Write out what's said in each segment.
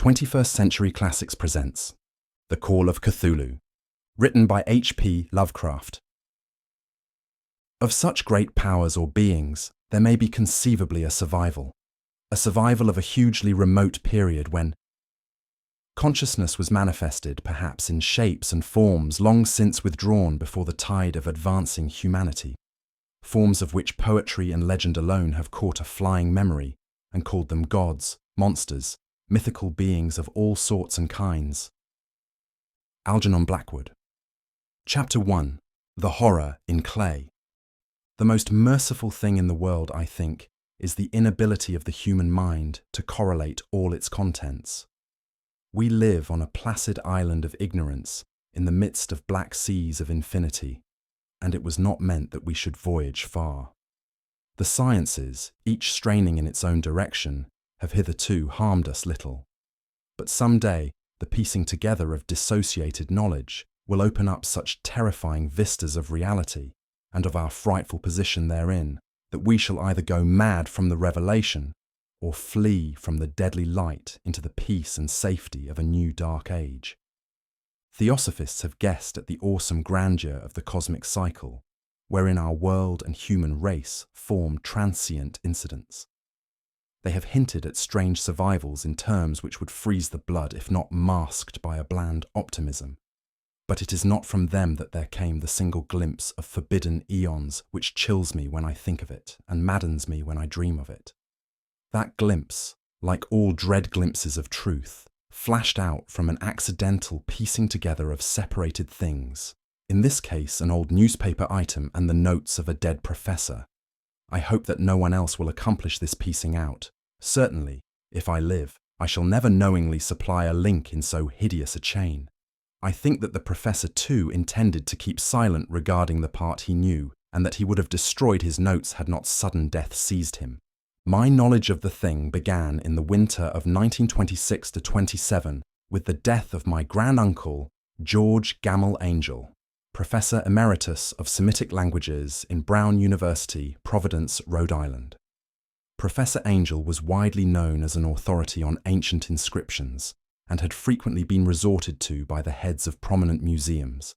21st Century Classics presents The Call of Cthulhu, written by H.P. Lovecraft. Of such great powers or beings, there may be conceivably a survival of a hugely remote period when consciousness was manifested perhaps in shapes and forms long since withdrawn before the tide of advancing humanity, forms of which poetry and legend alone have caught a flying memory and called them gods, monsters, mythical beings of all sorts and kinds. Algernon Blackwood. Chapter 1. The Horror in Clay. The most merciful thing in the world, I think, is the inability of the human mind to correlate all its contents. We live on a placid island of ignorance in the midst of black seas of infinity, and it was not meant that we should voyage far. The sciences, each straining in its own direction, have hitherto harmed us little. But some day, the piecing together of dissociated knowledge will open up such terrifying vistas of reality and of our frightful position therein, that we shall either go mad from the revelation or flee from the deadly light into the peace and safety of a new dark age. Theosophists have guessed at the awesome grandeur of the cosmic cycle, wherein our world and human race form transient incidents. They have hinted at strange survivals in terms which would freeze the blood if not masked by a bland optimism. But it is not from them that there came the single glimpse of forbidden eons which chills me when I think of it and maddens me when I dream of it. That glimpse, like all dread glimpses of truth, flashed out from an accidental piecing together of separated things, in this case an old newspaper item and the notes of a dead professor. I hope that no one else will accomplish this piecing out. Certainly, if I live, I shall never knowingly supply a link in so hideous a chain. I think that the professor too intended to keep silent regarding the part he knew, and that he would have destroyed his notes had not sudden death seized him. My knowledge of the thing began in the winter of 1926-27 with the death of my granduncle, George Gamel Angel, Professor Emeritus of Semitic Languages in Brown University, Providence, Rhode Island. Professor Angel was widely known as an authority on ancient inscriptions and had frequently been resorted to by the heads of prominent museums,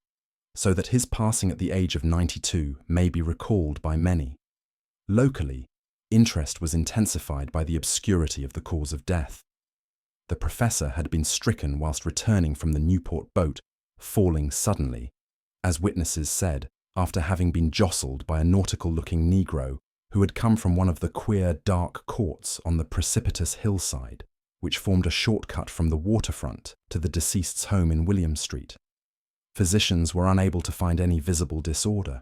so that his passing at the age of 92 may be recalled by many. Locally, interest was intensified by the obscurity of the cause of death. The professor had been stricken whilst returning from the Newport boat, falling suddenly, as witnesses said, after having been jostled by a nautical-looking Negro who had come from one of the queer dark courts on the precipitous hillside, which formed a shortcut from the waterfront to the deceased's home in William Street. Physicians were unable to find any visible disorder,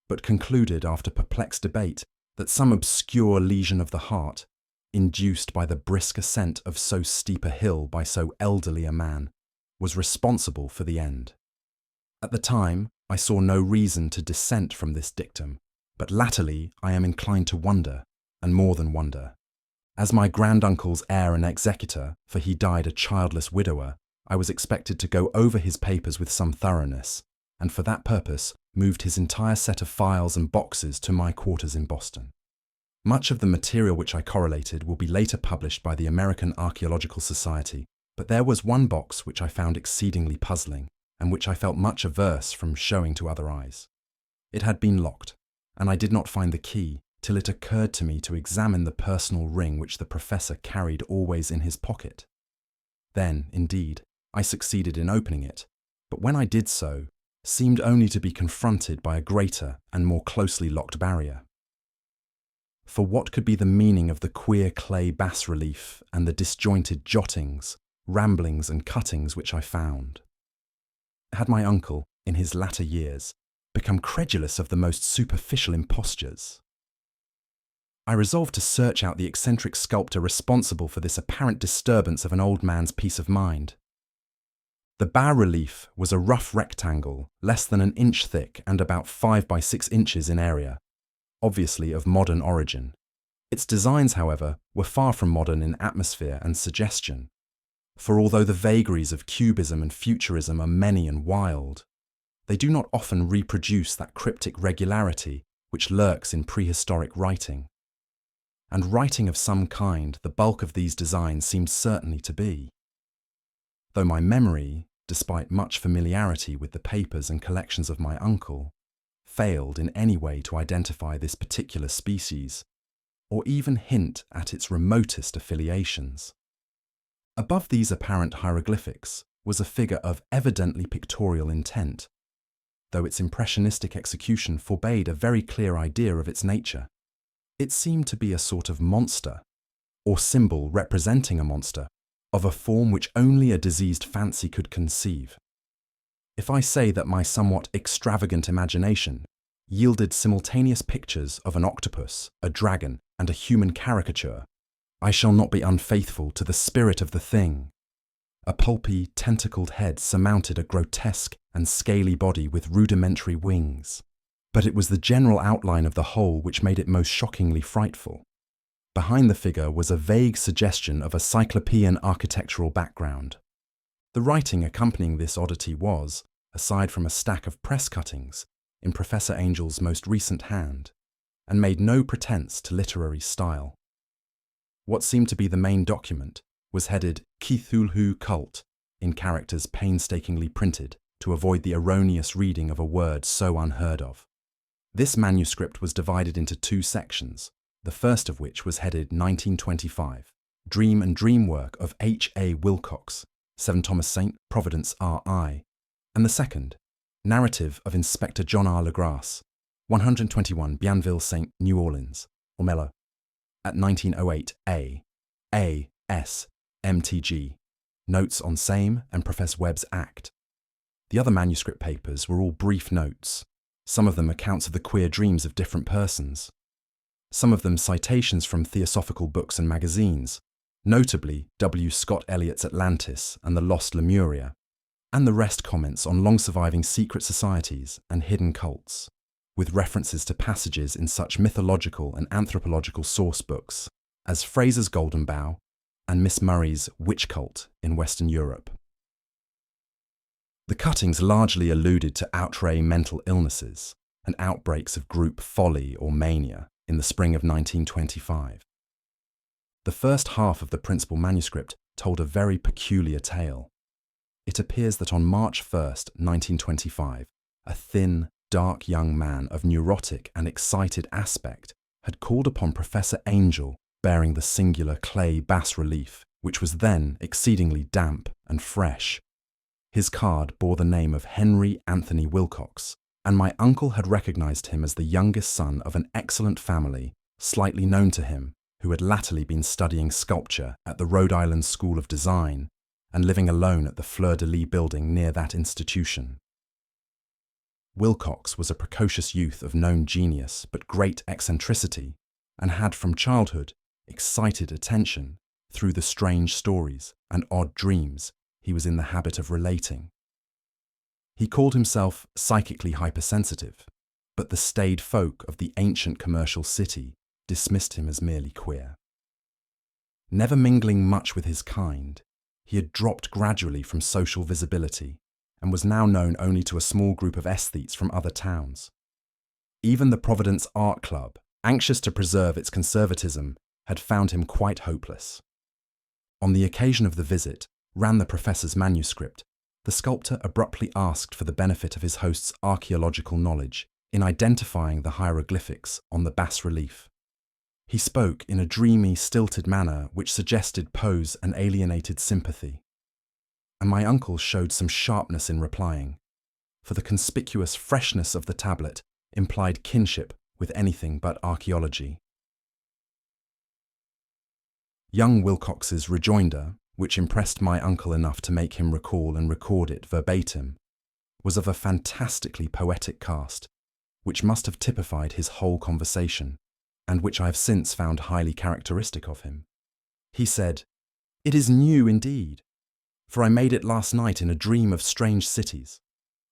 but concluded after perplexed debate that some obscure lesion of the heart, induced by the brisk ascent of so steep a hill by so elderly a man, was responsible for the end. At the time, I saw no reason to dissent from this dictum, but latterly I am inclined to wonder, and more than wonder. As my granduncle's heir and executor, for he died a childless widower, I was expected to go over his papers with some thoroughness, and for that purpose moved his entire set of files and boxes to my quarters in Boston. Much of the material which I correlated will be later published by the American Archaeological Society, but there was one box which I found exceedingly puzzling, and which I felt much averse from showing to other eyes. It had been locked, and I did not find the key till it occurred to me to examine the personal ring which the professor carried always in his pocket. Then, indeed, I succeeded in opening it, but when I did so, seemed only to be confronted by a greater and more closely locked barrier. For what could be the meaning of the queer clay bas-relief and the disjointed jottings, ramblings and cuttings which I found? Had my uncle, in his latter years, become credulous of the most superficial impostures? I resolved to search out the eccentric sculptor responsible for this apparent disturbance of an old man's peace of mind. The bas-relief was a rough rectangle, less than an inch thick and about 5 by 6 inches in area, obviously of modern origin. Its designs, however, were far from modern in atmosphere and suggestion, for although the vagaries of cubism and futurism are many and wild, they do not often reproduce that cryptic regularity which lurks in prehistoric writing. And writing of some kind the bulk of these designs seemed certainly to be. though my memory, despite much familiarity with the papers and collections of my uncle, failed in any way to identify this particular species, or even hint at its remotest affiliations. Above these apparent hieroglyphics was a figure of evidently pictorial intent, though its impressionistic execution forbade a very clear idea of its nature. It seemed to be a sort of monster, or symbol representing a monster, of a form which only a diseased fancy could conceive. If I say that my somewhat extravagant imagination yielded simultaneous pictures of an octopus, a dragon, and a human caricature, I shall not be unfaithful to the spirit of the thing. A pulpy, tentacled head surmounted a grotesque and scaly body with rudimentary wings. But it was the general outline of the whole which made it most shockingly frightful. Behind the figure was a vague suggestion of a cyclopean architectural background. The writing accompanying this oddity was, aside from a stack of press cuttings, in Professor Angel's most recent hand, and made no pretense to literary style. What seemed to be the main document was headed Cthulhu Cult in characters painstakingly printed to avoid the erroneous reading of a word so unheard of. This manuscript was divided into two sections, the first of which was headed 1925, Dream and Dream Work of H.A. Wilcox, 7 Thomas St. Providence R.I., and the second, Narrative of Inspector John R. Legrasse, 121 Bienville St. New Orleans, Ormelo, at 1908 A. A. S. MTG, Notes on Same and Professor Webb's Act. The other manuscript papers were all brief notes, some of them accounts of the queer dreams of different persons, some of them citations from theosophical books and magazines, notably W. Scott Eliot's Atlantis and the Lost Lemuria, and the rest comments on long-surviving secret societies and hidden cults, with references to passages in such mythological and anthropological source books as Fraser's Golden Bough and Miss Murray's Witch Cult in Western Europe. The cuttings largely alluded to outre mental illnesses and outbreaks of group folly or mania in the spring of 1925. The first half of the principal manuscript told a very peculiar tale. It appears that on March 1st, 1925, a thin, dark young man of neurotic and excited aspect had called upon Professor Angel bearing the singular clay bas-relief, which was then exceedingly damp and fresh. His card bore the name of Henry Anthony Wilcox, and my uncle had recognized him as the youngest son of an excellent family, slightly known to him, who had latterly been studying sculpture at the Rhode Island School of Design and living alone at the Fleur-de-Lis building near that institution. Wilcox was a precocious youth of known genius but great eccentricity, and had from childhood excited attention through the strange stories and odd dreams he was in the habit of relating. He called himself psychically hypersensitive, but the staid folk of the ancient commercial city dismissed him as merely queer. Never mingling much with his kind, he had dropped gradually from social visibility and was now known only to a small group of aesthetes from other towns. Even the Providence Art Club, anxious to preserve its conservatism, had found him quite hopeless. On the occasion of the visit, ran the professor's manuscript, the sculptor abruptly asked for the benefit of his host's archaeological knowledge in identifying the hieroglyphics on the bas-relief. He spoke in a dreamy, stilted manner which suggested pose and alienated sympathy. And my uncle showed some sharpness in replying, for the conspicuous freshness of the tablet implied kinship with anything but archaeology. Young Wilcox's rejoinder, which impressed my uncle enough to make him recall and record it verbatim, was of a fantastically poetic cast, which must have typified his whole conversation, and which I have since found highly characteristic of him. He said, "It is new indeed, for I made it last night in a dream of strange cities,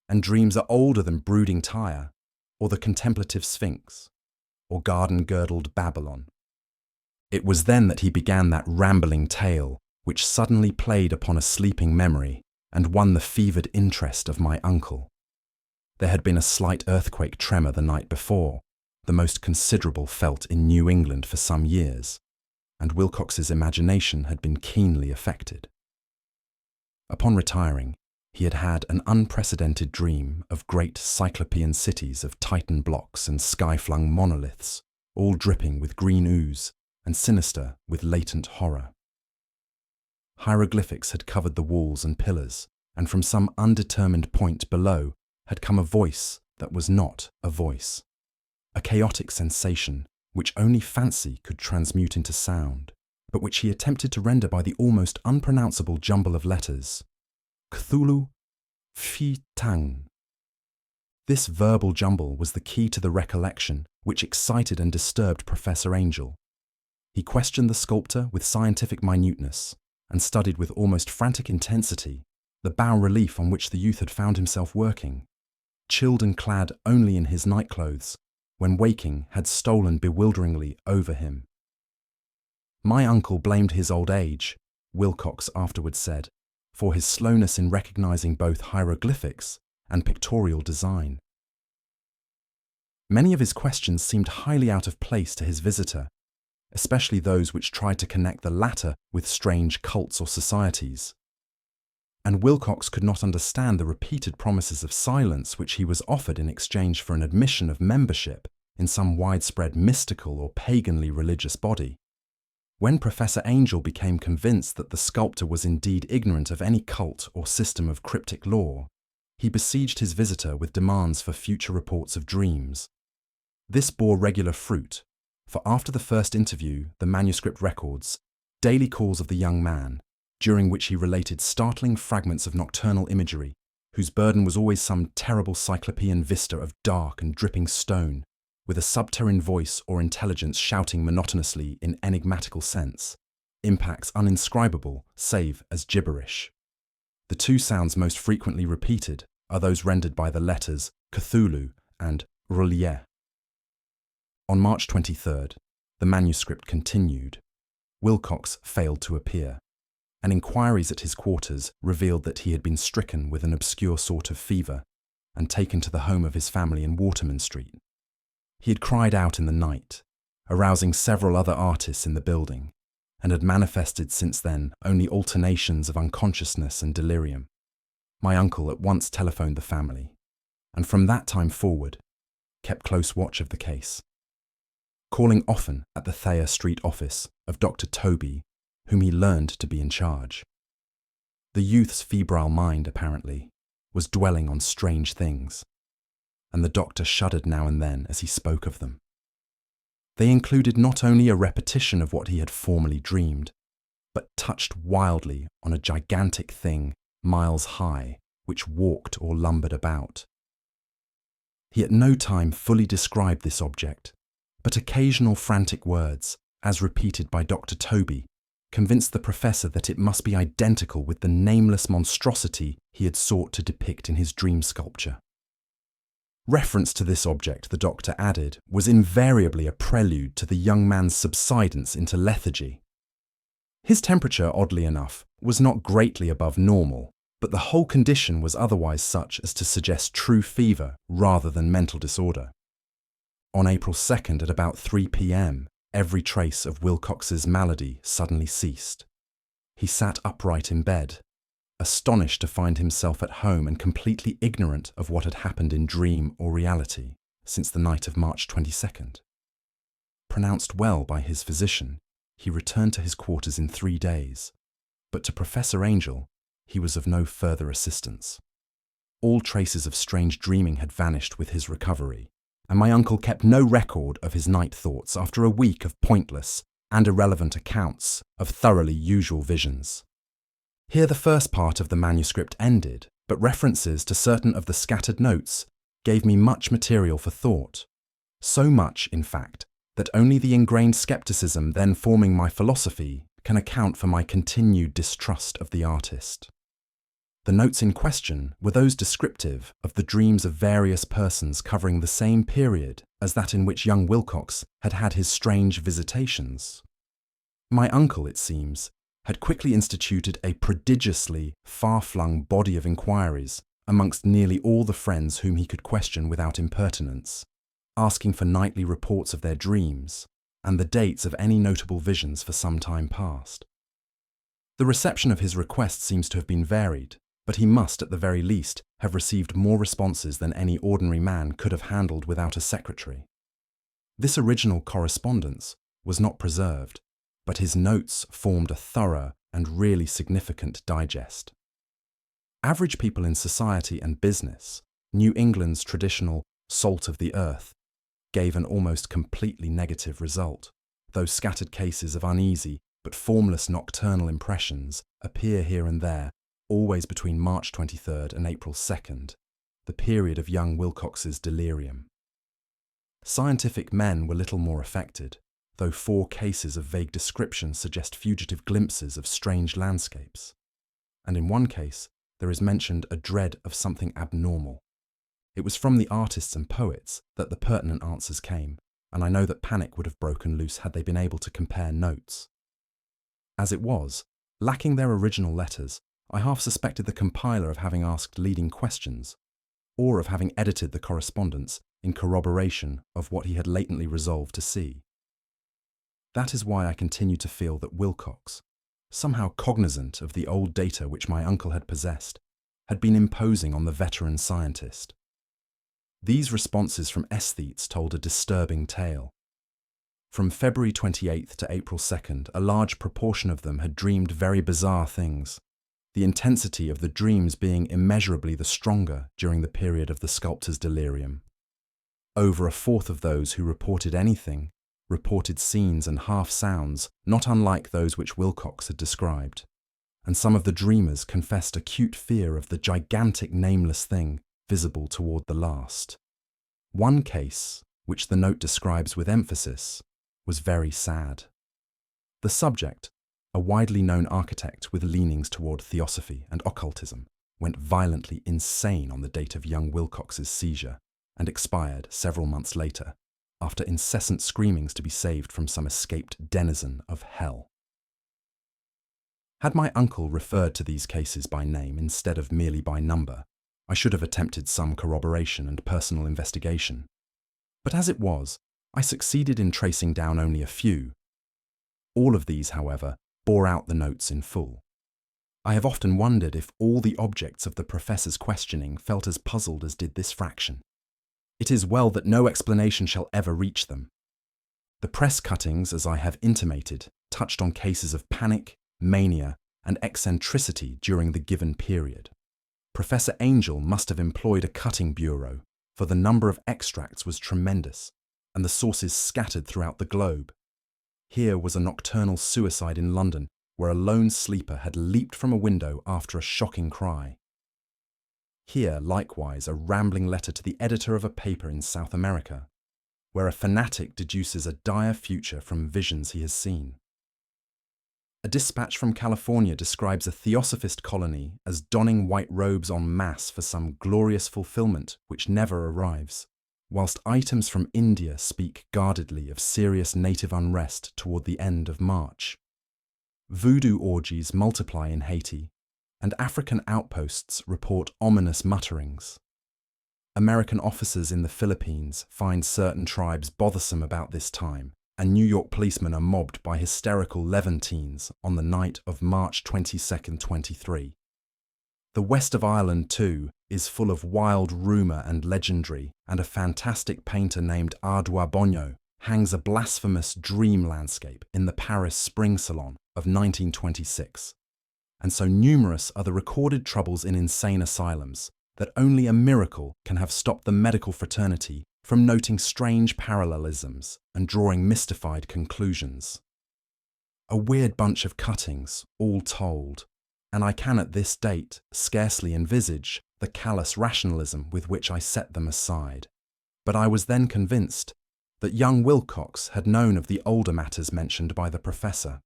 and dreams are older than brooding Tyre, or the contemplative Sphinx, or garden-girdled Babylon." It was then that he began that rambling tale which suddenly played upon a sleeping memory and won the fevered interest of my uncle. There had been a slight earthquake tremor the night before, the most considerable felt in New England for some years, and Wilcox's imagination had been keenly affected. A Upon retiring, he had had an unprecedented dream of great cyclopean cities of Titan blocks and sky-flung monoliths, all dripping with green ooze and sinister with latent horror. Hieroglyphics had covered the walls and pillars, and from some undetermined point below had come a voice that was not a voice, a chaotic sensation which only fancy could transmute into sound, but which he attempted to render by the almost unpronounceable jumble of letters. Cthulhu Phi Tang. This verbal jumble was the key to the recollection which excited and disturbed Professor Angel. He questioned the sculptor with scientific minuteness and studied with almost frantic intensity the bas-relief on which the youth had found himself working, chilled and clad only in his nightclothes, when waking had stolen bewilderingly over him. My uncle blamed his old age, Wilcox afterwards said, for his slowness in recognizing both hieroglyphics and pictorial design. Many of his questions seemed highly out of place to his visitor, especially those which tried to connect the latter with strange cults or societies. And Wilcox could not understand the repeated promises of silence which he was offered in exchange for an admission of membership in some widespread mystical or paganly religious body. When Professor Angel became convinced that the sculptor was indeed ignorant of any cult or system of cryptic lore, he besieged his visitor with demands for future reports of dreams. This bore regular fruit, for after the first interview, the manuscript records daily calls of the young man, during which he related startling fragments of nocturnal imagery, whose burden was always some terrible cyclopean vista of dark and dripping stone, with a subterranean voice or intelligence shouting monotonously in enigmatical sense, impacts uninscribable save as gibberish. The two sounds most frequently repeated are those rendered by the letters Cthulhu and Relier. On March 23rd, the manuscript continued. Wilcox failed to appear, and inquiries at his quarters revealed that he had been stricken with an obscure sort of fever and taken to the home of his family in Waterman Street. He had cried out in the night, arousing several other artists in the building, and had manifested since then only alternations of unconsciousness and delirium. My uncle at once telephoned the family, and from that time forward kept close watch of the case, calling often at the Thayer Street office of Dr. Toby, whom he learned to be in charge. The youth's febrile mind, apparently, was dwelling on strange things, and the doctor shuddered now and then as he spoke of them. They included not only a repetition of what he had formerly dreamed, but touched wildly on a gigantic thing miles high, which walked or lumbered about. He at no time fully described this object, but occasional frantic words, as repeated by Dr. Toby, convinced the professor that it must be identical with the nameless monstrosity he had sought to depict in his dream sculpture. Reference to this object, the doctor added, was invariably a prelude to the young man's subsidence into lethargy. His temperature, oddly enough, was not greatly above normal, but the whole condition was otherwise such as to suggest true fever rather than mental disorder. On April 2nd at about 3 p.m., every trace of Wilcox's malady suddenly ceased. He sat upright in bed, astonished to find himself at home and completely ignorant of what had happened in dream or reality since the night of March 22nd. Pronounced well by his physician, he returned to his quarters in 3 days, but to Professor Angel, he was of no further assistance. All traces of strange dreaming had vanished with his recovery, and my uncle kept no record of his night thoughts after a week of pointless and irrelevant accounts of thoroughly usual visions. Here the first part of the manuscript ended, but references to certain of the scattered notes gave me much material for thought. So much, in fact, that only the ingrained skepticism then forming my philosophy can account for my continued distrust of the artist. The notes in question were those descriptive of the dreams of various persons covering the same period as that in which young Wilcox had had his strange visitations. My uncle, it seems, had quickly instituted a prodigiously far-flung body of inquiries amongst nearly all the friends whom he could question without impertinence, asking for nightly reports of their dreams and the dates of any notable visions for some time past. The reception of his request seems to have been varied, but he must, at the very least, have received more responses than any ordinary man could have handled without a secretary. This original correspondence was not preserved, but his notes formed a thorough and really significant digest. Average people in society and business, New England's traditional salt of the earth, gave an almost completely negative result, though scattered cases of uneasy but formless nocturnal impressions appear here and there, always between March 23rd and April 2nd, the period of young Wilcox's delirium. Scientific men were little more affected, though 4 cases of vague description suggest fugitive glimpses of strange landscapes. And in one case, there is mentioned a dread of something abnormal. It was from the artists and poets that the pertinent answers came, and I know that panic would have broken loose had they been able to compare notes. As it was, lacking their original letters, I half suspected the compiler of having asked leading questions, or of having edited the correspondence in corroboration of what he had latently resolved to see. That is why I continue to feel that Wilcox, somehow cognizant of the old data which my uncle had possessed, had been imposing on the veteran scientist. These responses from aesthetes told a disturbing tale. From February 28th to April 2nd, a large proportion of them had dreamed very bizarre things, the intensity of the dreams being immeasurably the stronger during the period of the sculptor's delirium. Over a fourth of those who reported anything reported scenes and half-sounds not unlike those which Wilcox had described, and some of the dreamers confessed acute fear of the gigantic nameless thing visible toward the last. One case, which the note describes with emphasis, was very sad. The subject, a widely known architect with leanings toward theosophy and occultism, went violently insane on the date of young Wilcox's seizure and expired several months later, after incessant screamings to be saved from some escaped denizen of hell. Had my uncle referred to these cases by name instead of merely by number, I should have attempted some corroboration and personal investigation. But as it was, I succeeded in tracing down only a few. All of these, however, bore out the notes in full. I have often wondered if all the objects of the professor's questioning felt as puzzled as did this fraction. It is well that no explanation shall ever reach them. The press cuttings, as I have intimated, touched on cases of panic, mania, and eccentricity during the given period. Professor Angel must have employed a cutting bureau, for the number of extracts was tremendous, and the sources scattered throughout the globe. Here was a nocturnal suicide in London, where a lone sleeper had leaped from a window after a shocking cry. Here, likewise, a rambling letter to the editor of a paper in South America, where a fanatic deduces a dire future from visions he has seen. A dispatch from California describes a theosophist colony as donning white robes en masse for some glorious fulfillment which never arrives, whilst items from India speak guardedly of serious native unrest toward the end of March. Voodoo orgies multiply in Haiti, and African outposts report ominous mutterings. American officers in the Philippines find certain tribes bothersome about this time, and New York policemen are mobbed by hysterical Levantines on the night of March 22nd, 23. The west of Ireland, too, is full of wild rumour and legendary, and a fantastic painter named Ardua Bogno hangs a blasphemous dream landscape in the Paris Spring Salon of 1926. And so numerous are the recorded troubles in insane asylums that only a miracle can have stopped the medical fraternity from noting strange parallelisms and drawing mystified conclusions. A weird bunch of cuttings, all told, and I can at this date scarcely envisage the callous rationalism with which I set them aside. But I was then convinced that young Wilcox had known of the older matters mentioned by the professor.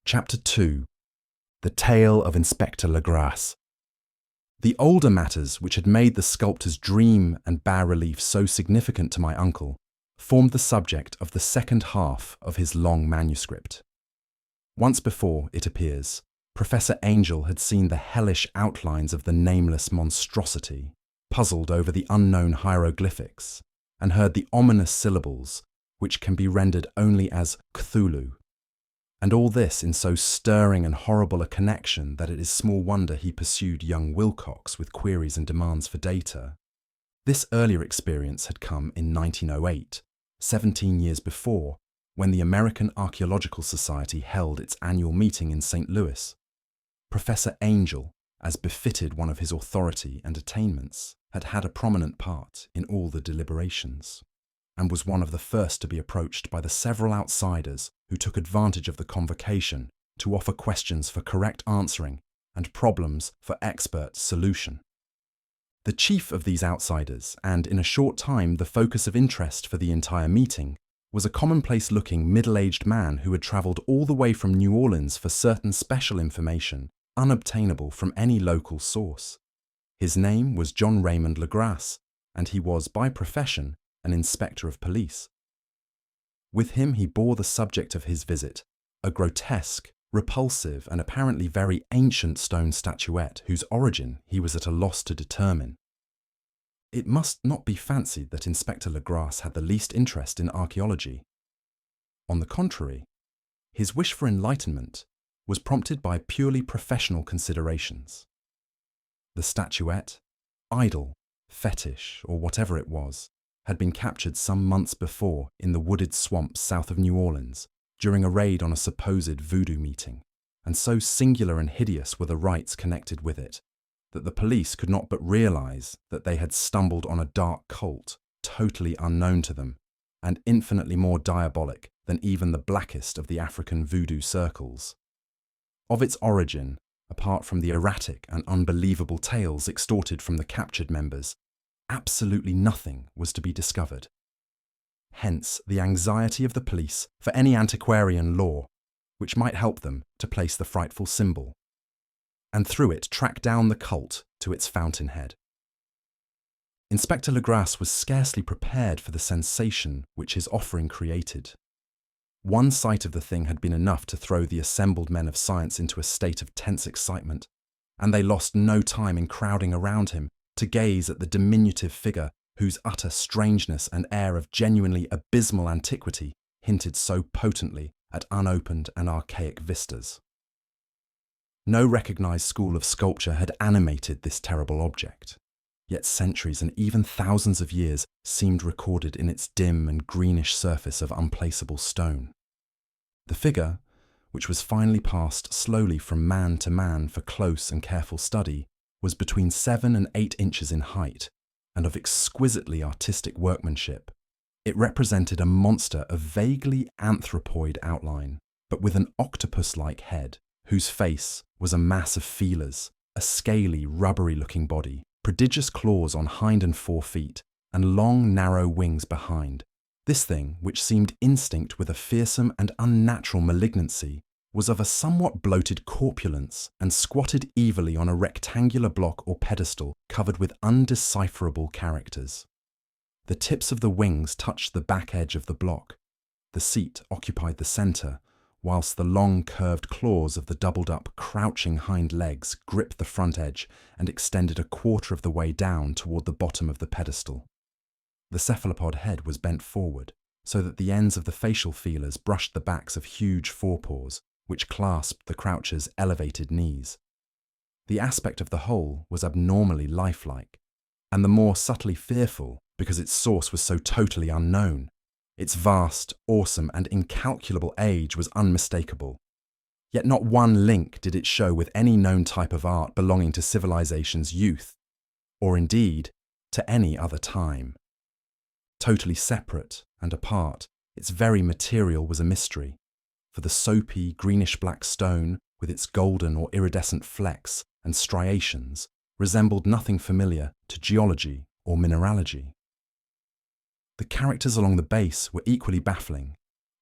Chapter 2. The Tale of Inspector Legrasse. The older matters which had made the sculptor's dream and bas-relief so significant to my uncle formed the subject of the second half of his long manuscript. Once before, it appears, Professor Angel had seen the hellish outlines of the nameless monstrosity, puzzled over the unknown hieroglyphics, and heard the ominous syllables which can be rendered only as Cthulhu. And all this in so stirring and horrible a connection that it is small wonder he pursued young Wilcox with queries and demands for data. This earlier experience had come in 1908, 17 years before, when the American Archaeological Society held its annual meeting in St. Louis. Professor Angel, as befitted one of his authority and attainments, had had a prominent part in all the deliberations, and was one of the first to be approached by the several outsiders who took advantage of the convocation to offer questions for correct answering and problems for expert solution. The chief of these outsiders, and in a short time the focus of interest for the entire meeting, was a commonplace-looking middle-aged man who had travelled all the way from New Orleans for certain special information unobtainable from any local source. His name was John Raymond Legrasse, and he was, by profession, an inspector of police. With him he bore the subject of his visit, a grotesque, repulsive, and apparently very ancient stone statuette whose origin he was at a loss to determine. It must not be fancied that Inspector Legrasse had the least interest in archaeology. On the contrary, his wish for enlightenment was prompted by purely professional considerations. The statuette, idol, fetish, or whatever it was, had been captured some months before in the wooded swamps south of New Orleans during a raid on a supposed voodoo meeting, and so singular and hideous were the rites connected with it that the police could not but realize that they had stumbled on a dark cult totally unknown to them and infinitely more diabolic than even the blackest of the African voodoo circles. Of its origin, apart from the erratic and unbelievable tales extorted from the captured members, absolutely nothing was to be discovered. Hence the anxiety of the police for any antiquarian lore which might help them to place the frightful symbol, and through it track down the cult to its fountainhead. Inspector Legrasse was scarcely prepared for the sensation which his offering created. One sight of the thing had been enough to throw the assembled men of science into a state of tense excitement, and they lost no time in crowding around him to gaze at the diminutive figure whose utter strangeness and air of genuinely abysmal antiquity hinted so potently at unopened and archaic vistas. No recognized school of sculpture had animated this terrible object, yet centuries and even thousands of years seemed recorded in its dim and greenish surface of unplaceable stone. The figure, which was finally passed slowly from man to man for close and careful study, was between 7 and 8 inches in height, and of exquisitely artistic workmanship. It represented a monster of vaguely anthropoid outline, but with an octopus-like head, whose face was a mass of feelers, a scaly, rubbery-looking body, prodigious claws on hind and fore feet, and long, narrow wings behind. This thing, which seemed instinct with a fearsome and unnatural malignancy, was of a somewhat bloated corpulence and squatted evilly on a rectangular block or pedestal covered with undecipherable characters. The tips of the wings touched the back edge of the block. The seat occupied the centre, whilst the long curved claws of the doubled-up, crouching hind legs gripped the front edge and extended a quarter of the way down toward the bottom of the pedestal. The cephalopod head was bent forward, so that the ends of the facial feelers brushed the backs of huge forepaws, which clasped the croucher's elevated knees. The aspect of the whole was abnormally lifelike, and the more subtly fearful because its source was so totally unknown. Its vast, awesome, and incalculable age was unmistakable. Yet not one link did it show with any known type of art belonging to civilization's youth, or indeed, to any other time. Totally separate and apart, its very material was a mystery, for the soapy, greenish-black stone, with its golden or iridescent flecks and striations, resembled nothing familiar to geology or mineralogy. The characters along the base were equally baffling,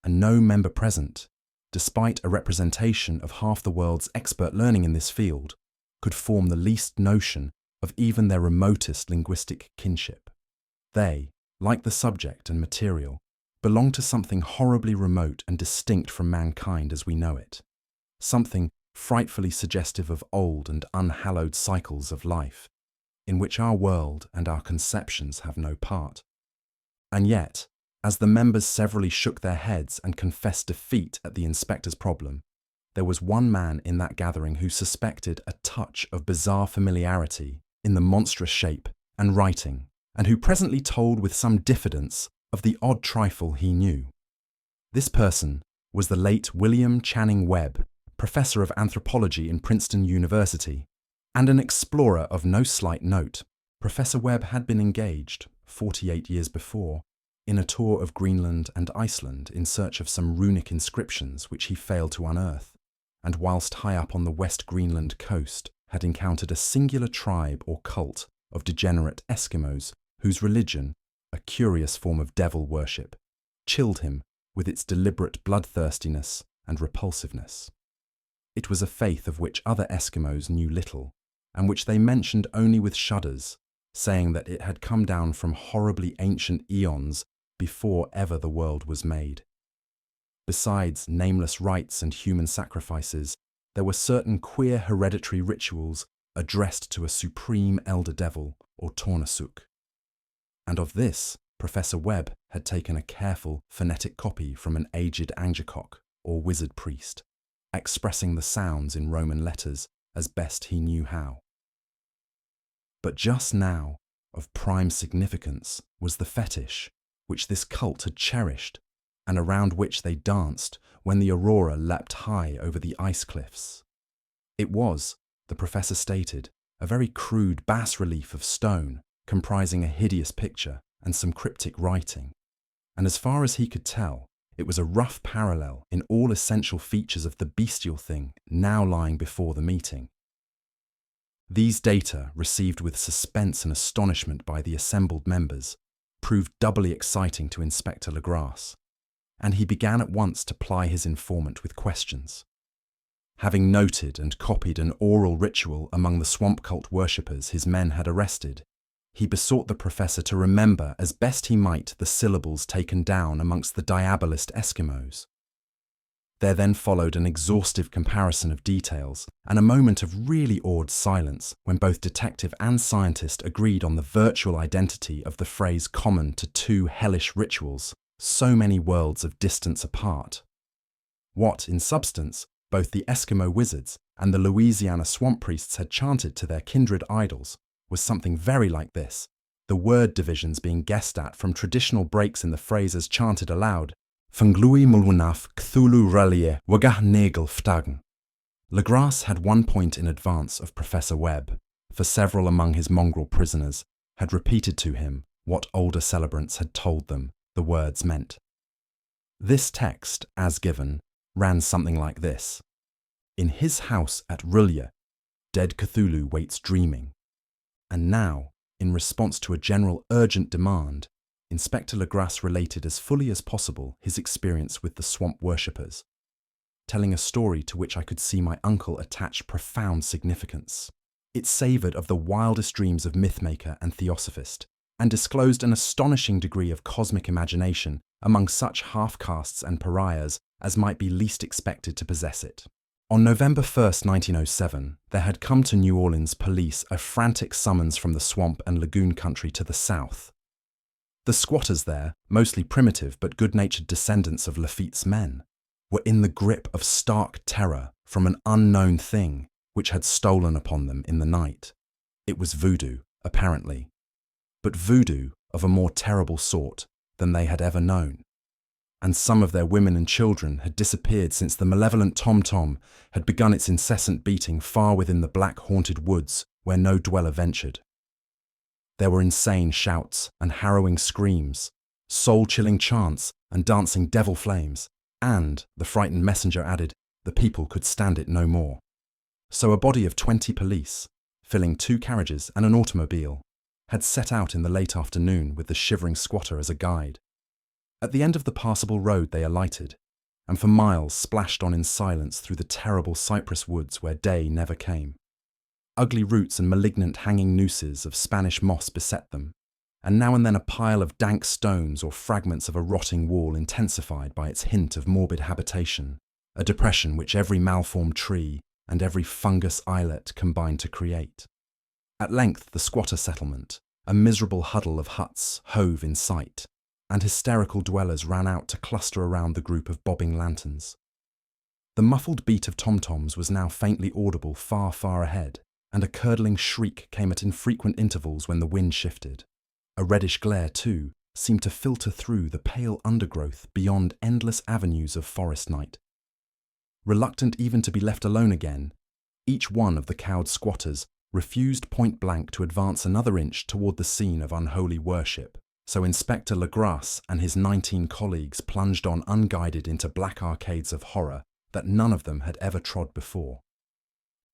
and no member present, despite a representation of half the world's expert learning in this field, could form the least notion of even their remotest linguistic kinship. They, like the subject and material, belonged to something horribly remote and distinct from mankind as we know it, something frightfully suggestive of old and unhallowed cycles of life, in which our world and our conceptions have no part. And yet, As the members severally shook their heads and confessed defeat at the inspector's problem, there was one man in that gathering who suspected a touch of bizarre familiarity in the monstrous shape and writing, and who presently told with some diffidence of the odd trifle he knew. This person was the late William Channing Webb, professor of anthropology in Princeton University, and an explorer of no slight note. Professor Webb had been engaged, 48 years before, in a tour of Greenland and Iceland in search of some runic inscriptions which he failed to unearth, and whilst high up on the West Greenland coast had encountered a singular tribe or cult of degenerate Eskimos whose religion, a curious form of devil worship, chilled him with its deliberate bloodthirstiness and repulsiveness. It was a faith of which other Eskimos knew little, and which they mentioned only with shudders, saying that it had come down from horribly ancient eons before ever the world was made. Besides nameless rites and human sacrifices, there were certain queer hereditary rituals addressed to a supreme elder devil or Tornasuk. And of this, Professor Webb had taken a careful phonetic copy from an aged Angekok or wizard priest, expressing the sounds in Roman letters as best he knew how. But just now, of prime significance, was the fetish which this cult had cherished and around which they danced when the aurora leapt high over the ice cliffs. It was, the professor stated, a very crude bas-relief of stone comprising a hideous picture and some cryptic writing, and as far as he could tell, it was a rough parallel in all essential features of the bestial thing now lying before the meeting. These data, received with suspense and astonishment by the assembled members, proved doubly exciting to Inspector Legrasse, and he began at once to ply his informant with questions. Having noted and copied an oral ritual among the swamp cult worshippers his men had arrested, he besought the professor to remember as best he might the syllables taken down amongst the diabolist Eskimos. There then followed an exhaustive comparison of details and a moment of really awed silence when both detective and scientist agreed on the virtual identity of the phrase common to two hellish rituals so many worlds of distance apart. What, in substance, both the Eskimo wizards and the Louisiana swamp priests had chanted to their kindred idols was something very like this, the word divisions being guessed at from traditional breaks in the phrase as chanted aloud, Funglui mulwunaf Cthulhu ralie wagah negel ftagen. Legrasse had 1 point in advance of Professor Webb, for several among his mongrel prisoners had repeated to him what older celebrants had told them the words meant. This text, as given, ran something like this. In his house at Rulya, dead Cthulhu waits dreaming. And now, in response to a general urgent demand, Inspector Legrasse related as fully as possible his experience with the swamp worshippers, telling a story to which I could see my uncle attach profound significance. It savoured of the wildest dreams of mythmaker and theosophist, and disclosed an astonishing degree of cosmic imagination among such half-castes and pariahs as might be least expected to possess it. On November 1st, 1907, there had come to New Orleans police a frantic summons from the swamp and lagoon country to the south. The squatters there, mostly primitive but good-natured descendants of Lafitte's men, were in the grip of stark terror from an unknown thing which had stolen upon them in the night. It was voodoo, apparently, but voodoo of a more terrible sort than they had ever known. And some of their women and children had disappeared since the malevolent tom-tom had begun its incessant beating far within the black haunted woods where no dweller ventured. There were insane shouts and harrowing screams, soul-chilling chants and dancing devil flames, and, the frightened messenger added, the people could stand it no more. So a body of 20 police, filling 2 carriages and an automobile, had set out in the late afternoon with the shivering squatter as a guide. At the end of the passable road they alighted, and for miles splashed on in silence through the terrible cypress woods where day never came. Ugly roots and malignant hanging nooses of Spanish moss beset them, and now and then a pile of dank stones or fragments of a rotting wall intensified by its hint of morbid habitation, a depression which every malformed tree and every fungus islet combined to create. At length the squatter settlement, a miserable huddle of huts, hove in sight, and hysterical dwellers ran out to cluster around the group of bobbing lanterns. The muffled beat of tom-toms was now faintly audible far, far ahead, and a curdling shriek came at infrequent intervals when the wind shifted. A reddish glare, too, seemed to filter through the pale undergrowth beyond endless avenues of forest night. Reluctant even to be left alone again, each one of the cowed squatters refused point-blank to advance another inch toward the scene of unholy worship, so Inspector Legrasse and his 19 colleagues plunged on unguided into black arcades of horror that none of them had ever trod before.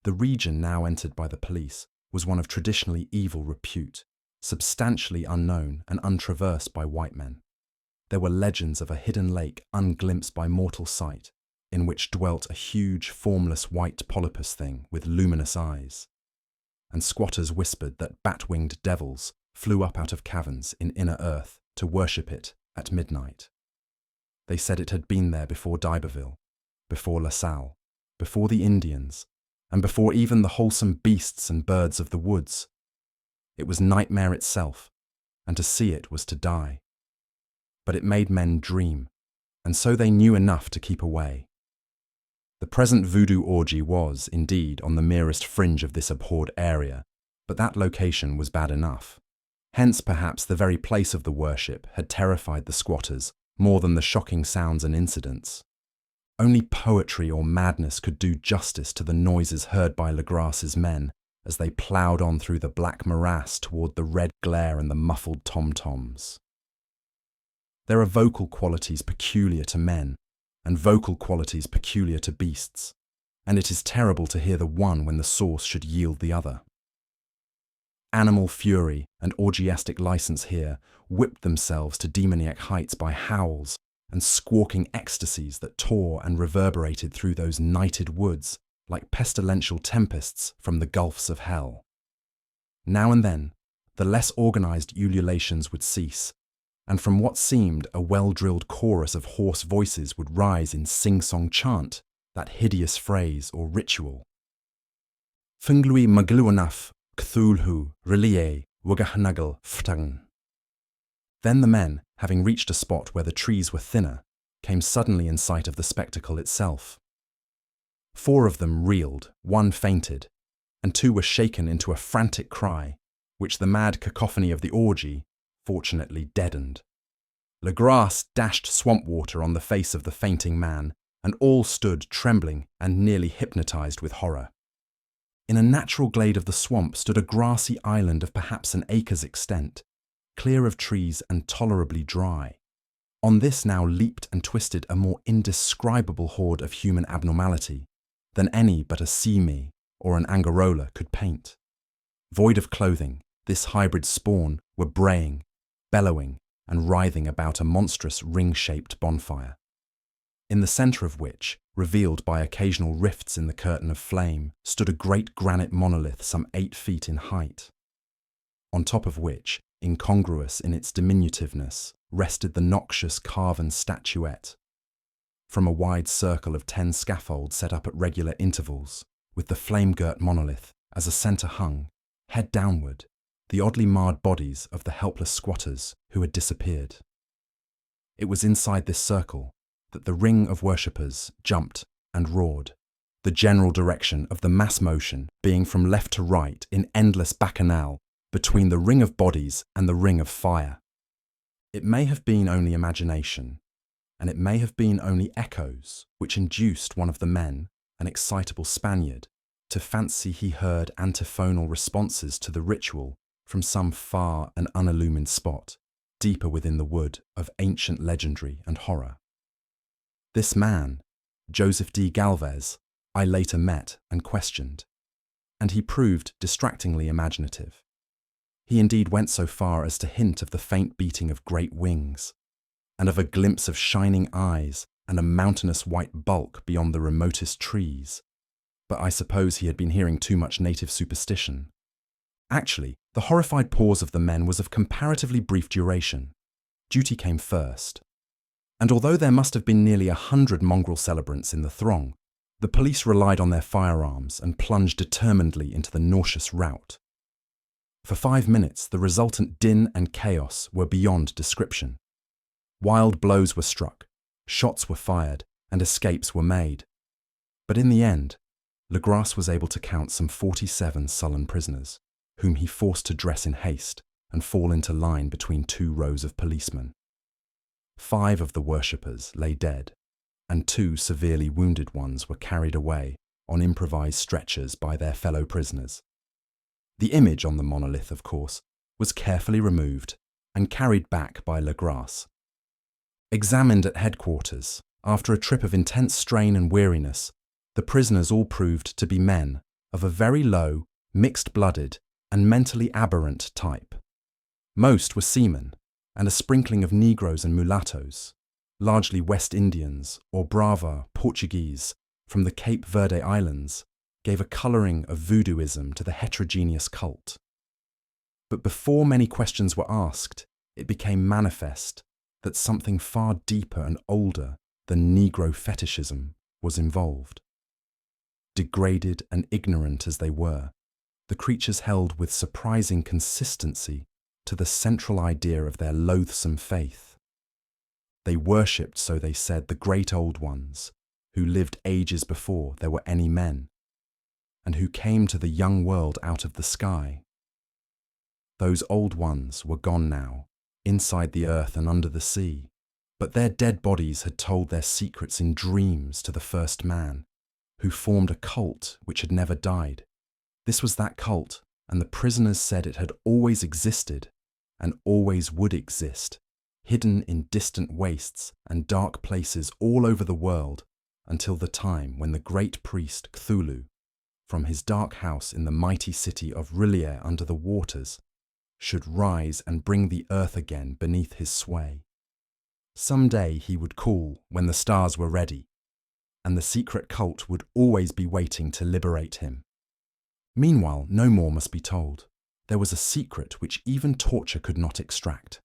The region now entered by the police was one of traditionally evil repute, substantially unknown and untraversed by white men. There were legends of a hidden lake unglimpsed by mortal sight, in which dwelt a huge, formless white polypus thing with luminous eyes. And squatters whispered that bat-winged devils flew up out of caverns in inner earth to worship it at midnight. They said it had been there before d'Iberville, before La Salle, before the Indians, and before even the wholesome beasts and birds of the woods. It was nightmare itself, and to see it was to die. But it made men dream, and so they knew enough to keep away. The present voodoo orgy was, indeed, on the merest fringe of this abhorred area, but that location was bad enough. Hence, perhaps, the very place of the worship had terrified the squatters more than the shocking sounds and incidents. Only poetry or madness could do justice to the noises heard by Legrasse's men as they ploughed on through the black morass toward the red glare and the muffled tom-toms. There are vocal qualities peculiar to men, and vocal qualities peculiar to beasts, and it is terrible to hear the one when the source should yield the other. Animal fury and orgiastic license here whipped themselves to demoniac heights by howls and squawking ecstasies that tore and reverberated through those nighted woods like pestilential tempests from the gulfs of hell. Now and then, the less organized ululations would cease, and from what seemed a well-drilled chorus of hoarse voices would rise in sing-song chant that hideous phrase or ritual. Funglui magluanaf Cthulhu relie wagahnagel ftang. Then the men, having reached a spot where the trees were thinner, came suddenly in sight of the spectacle itself. 4 of them reeled, 1 fainted, and 2 were shaken into a frantic cry, which the mad cacophony of the orgy fortunately deadened. Legrasse dashed swamp water on the face of the fainting man, and all stood trembling and nearly hypnotized with horror. In a natural glade of the swamp stood a grassy island of perhaps an acre's extent, clear of trees and tolerably dry. On this now leaped and twisted a more indescribable horde of human abnormality than any but a sea-me or an Angarola could paint. Void of clothing, this hybrid spawn were braying, bellowing, and writhing about a monstrous ring-shaped bonfire, in the centre of which, revealed by occasional rifts in the curtain of flame, stood a great granite monolith some 8 feet in height, on top of which, incongruous in its diminutiveness, rested the noxious carven statuette. From a wide circle of 10 scaffolds set up at regular intervals, with the flame-girt monolith as a centre hung, head downward, the oddly marred bodies of the helpless squatters who had disappeared. It was inside this circle that the ring of worshippers jumped and roared, the general direction of the mass motion being from left to right in endless bacchanal between the ring of bodies and the ring of fire. It may have been only imagination, and it may have been only echoes which induced one of the men, an excitable Spaniard, to fancy he heard antiphonal responses to the ritual from some far and unillumined spot, deeper within the wood of ancient legendary and horror. This man, Joseph D. Galvez, I later met and questioned, and he proved distractingly imaginative. He indeed went so far as to hint of the faint beating of great wings, and of a glimpse of shining eyes and a mountainous white bulk beyond the remotest trees, but I suppose he had been hearing too much native superstition. Actually, the horrified pause of the men was of comparatively brief duration. Duty came first, and although there must have been nearly 100 mongrel celebrants in the throng, the police relied on their firearms and plunged determinedly into the nauseous rout. For 5 minutes, the resultant din and chaos were beyond description. Wild blows were struck, shots were fired, and escapes were made. But in the end, Legrasse was able to count some 47 sullen prisoners, whom he forced to dress in haste and fall into line between 2 rows of policemen. 5 of the worshippers lay dead, and 2 severely wounded ones were carried away on improvised stretchers by their fellow prisoners. The image on the monolith, of course, was carefully removed and carried back by Legrasse. Examined at headquarters, after a trip of intense strain and weariness, the prisoners all proved to be men of a very low, mixed-blooded, and mentally aberrant type. Most were seamen, and a sprinkling of Negroes and mulattoes, largely West Indians or Brava Portuguese from the Cape Verde Islands, gave a colouring of voodooism to the heterogeneous cult. But before many questions were asked, it became manifest that something far deeper and older than Negro fetishism was involved. Degraded and ignorant as they were, the creatures held with surprising consistency to the central idea of their loathsome faith. They worshipped, so they said, the great old ones, who lived ages before there were any men, and who came to the young world out of the sky. Those old ones were gone now, inside the earth and under the sea, but their dead bodies had told their secrets in dreams to the first man, who formed a cult which had never died. This was that cult, and the prisoners said it had always existed and always would exist, hidden in distant wastes and dark places all over the world until the time when the great priest Cthulhu, from his dark house in the mighty city of R'lyeh under the waters, should rise and bring the earth again beneath his sway. Some day he would call when the stars were ready, and the secret cult would always be waiting to liberate him. Meanwhile, no more must be told. There was a secret which even torture could not extract.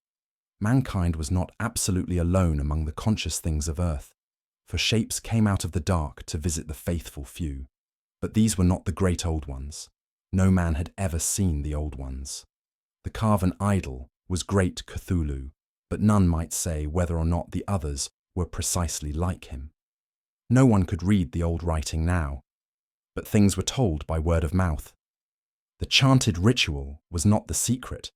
Mankind was not absolutely alone among the conscious things of earth, for shapes came out of the dark to visit the faithful few. But these were not the great old ones. No man had ever seen the old ones. The carven idol was great Cthulhu, but none might say whether or not the others were precisely like him. No one could read the old writing now, but things were told by word of mouth. The chanted ritual was not the secret.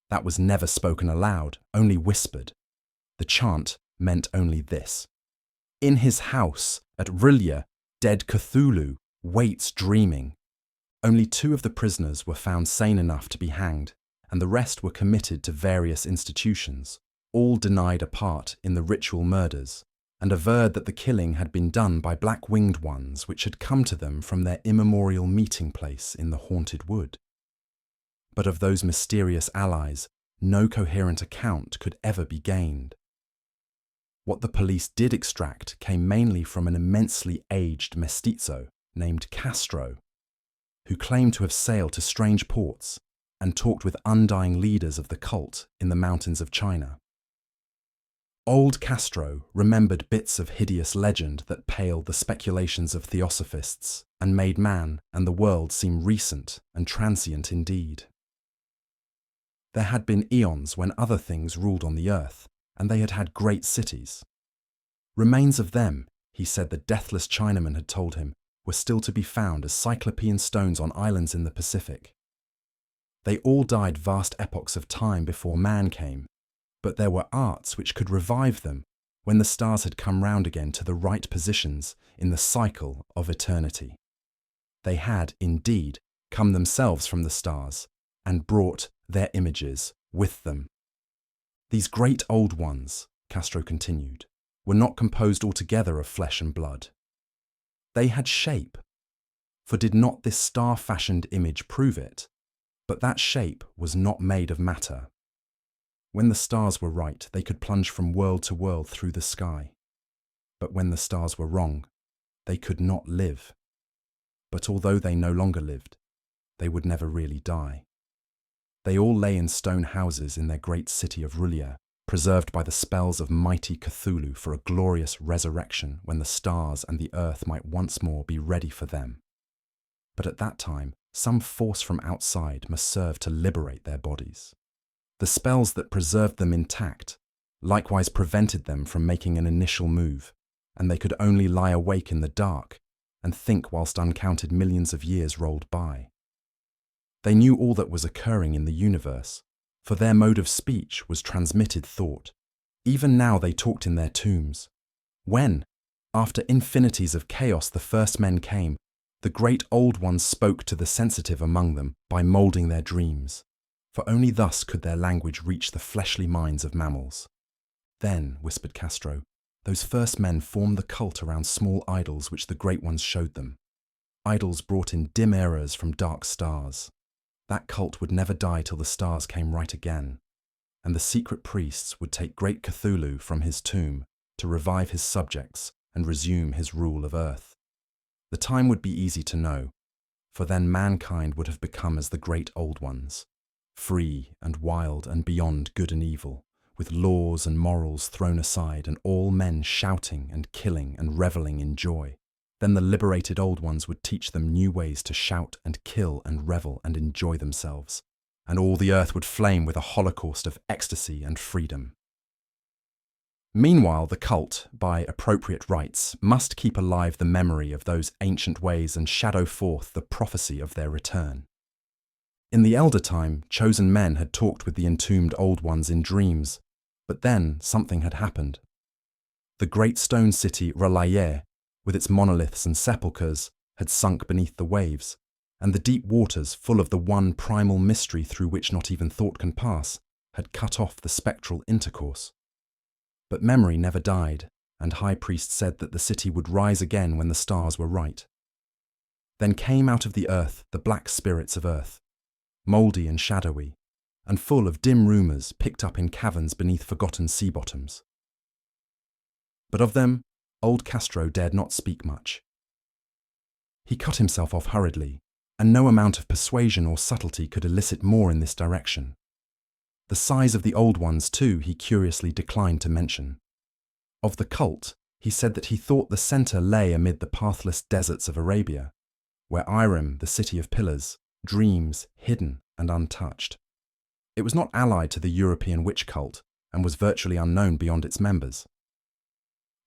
That was never spoken aloud, only whispered. The chant meant only this: in his house at R'lyeh, dead Cthulhu waits dreaming. Only 2 of the prisoners were found sane enough to be hanged, and the rest were committed to various institutions, all denied a part in the ritual murders, and averred that the killing had been done by black-winged ones which had come to them from their immemorial meeting place in the haunted wood. But of those mysterious allies, no coherent account could ever be gained. What the police did extract came mainly from an immensely aged mestizo named Castro, who claimed to have sailed to strange ports and talked with undying leaders of the cult in the mountains of China. Old Castro remembered bits of hideous legend that paled the speculations of theosophists and made man and the world seem recent and transient indeed. There had been eons when other things ruled on the earth, and they had had great cities. Remains of them, he said the deathless Chinaman had told him, were still to be found as cyclopean stones on islands in the Pacific. They all died vast epochs of time before man came, but there were arts which could revive them when the stars had come round again to the right positions in the cycle of eternity. They had, indeed, come themselves from the stars and brought their images with them. These great old ones, Castro continued, were not composed altogether of flesh and blood. They had shape, for did not this star-fashioned image prove it? But that shape was not made of matter. When the stars were right, they could plunge from world to world through the sky. But when the stars were wrong, they could not live. But although they no longer lived, they would never really die. They all lay in stone houses in their great city of R'lyeh, preserved by the spells of mighty Cthulhu for a glorious resurrection when the stars and the earth might once more be ready for them. But at that time, some force from outside must serve to liberate their bodies. The spells that preserved them intact, likewise prevented them from making an initial move, and they could only lie awake in the dark and think whilst uncounted millions of years rolled by. They knew all that was occurring in the universe, for their mode of speech was transmitted thought. Even now they talked in their tombs. When, after infinities of chaos, the first men came, the great old ones spoke to the sensitive among them by moulding their dreams, for only thus could their language reach the fleshly minds of mammals. Then, whispered Castro, those first men formed the cult around small idols which the great ones showed them. Idols brought in dim errors from dark stars. That cult would never die till the stars came right again, and the secret priests would take great Cthulhu from his tomb to revive his subjects and resume his rule of Earth. The time would be easy to know, for then mankind would have become as the great old ones, free and wild and beyond good and evil, with laws and morals thrown aside and all men shouting and killing and revelling in joy. Then the liberated old ones would teach them new ways to shout and kill and revel and enjoy themselves, and all the earth would flame with a holocaust of ecstasy and freedom. Meanwhile, the cult, by appropriate rites, must keep alive the memory of those ancient ways and shadow forth the prophecy of their return. In the elder time, chosen men had talked with the entombed old ones in dreams, but then something had happened. The great stone city Relayé, with its monoliths and sepulchres, had sunk beneath the waves, and the deep waters, full of the one primal mystery through which not even thought can pass, had cut off the spectral intercourse. But memory never died, and High Priest said that the city would rise again when the stars were right. Then came out of the earth the black spirits of earth, mouldy and shadowy, and full of dim rumours picked up in caverns beneath forgotten sea bottoms. But of them, old Castro dared not speak much. He cut himself off hurriedly, and no amount of persuasion or subtlety could elicit more in this direction. The size of the old ones, too, he curiously declined to mention. Of the cult, he said that he thought the centre lay amid the pathless deserts of Arabia, where Irem, the city of pillars, dreams hidden and untouched. It was not allied to the European witch cult and was virtually unknown beyond its members.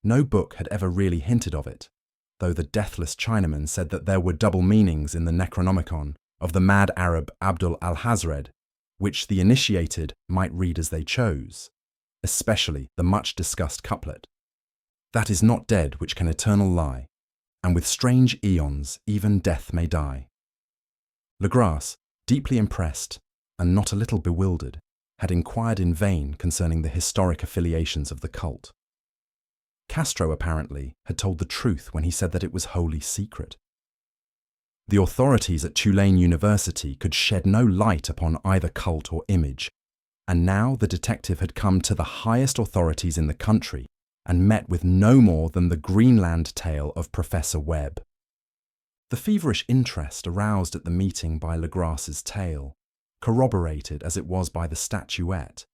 No book had ever really hinted of it, though the deathless Chinaman said that there were double meanings in the Necronomicon of the mad Arab Abdul al-Hazred, which the initiated might read as they chose, especially the much-discussed couplet, "That is not dead which can eternal lie, and with strange aeons even death may die." Legrasse, deeply impressed and not a little bewildered, had inquired in vain concerning the historic affiliations of the cult. Castro, apparently, had told the truth when he said that it was wholly secret. The authorities at Tulane University could shed no light upon either cult or image, and now the detective had come to the highest authorities in the country and met with no more than the Greenland tale of Professor Webb. The feverish interest aroused at the meeting by Legrasse's tale, corroborated as it was by the statuette,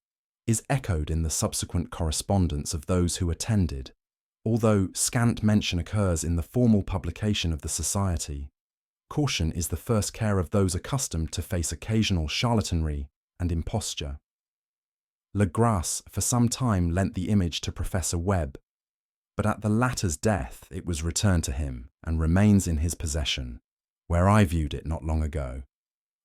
is echoed in the subsequent correspondence of those who attended, although scant mention occurs in the formal publication of the society. Caution is the first care of those accustomed to face occasional charlatanry and imposture. Legrasse for some time lent the image to Professor Webb, but at the latter's death it was returned to him and remains in his possession, where I viewed it not long ago.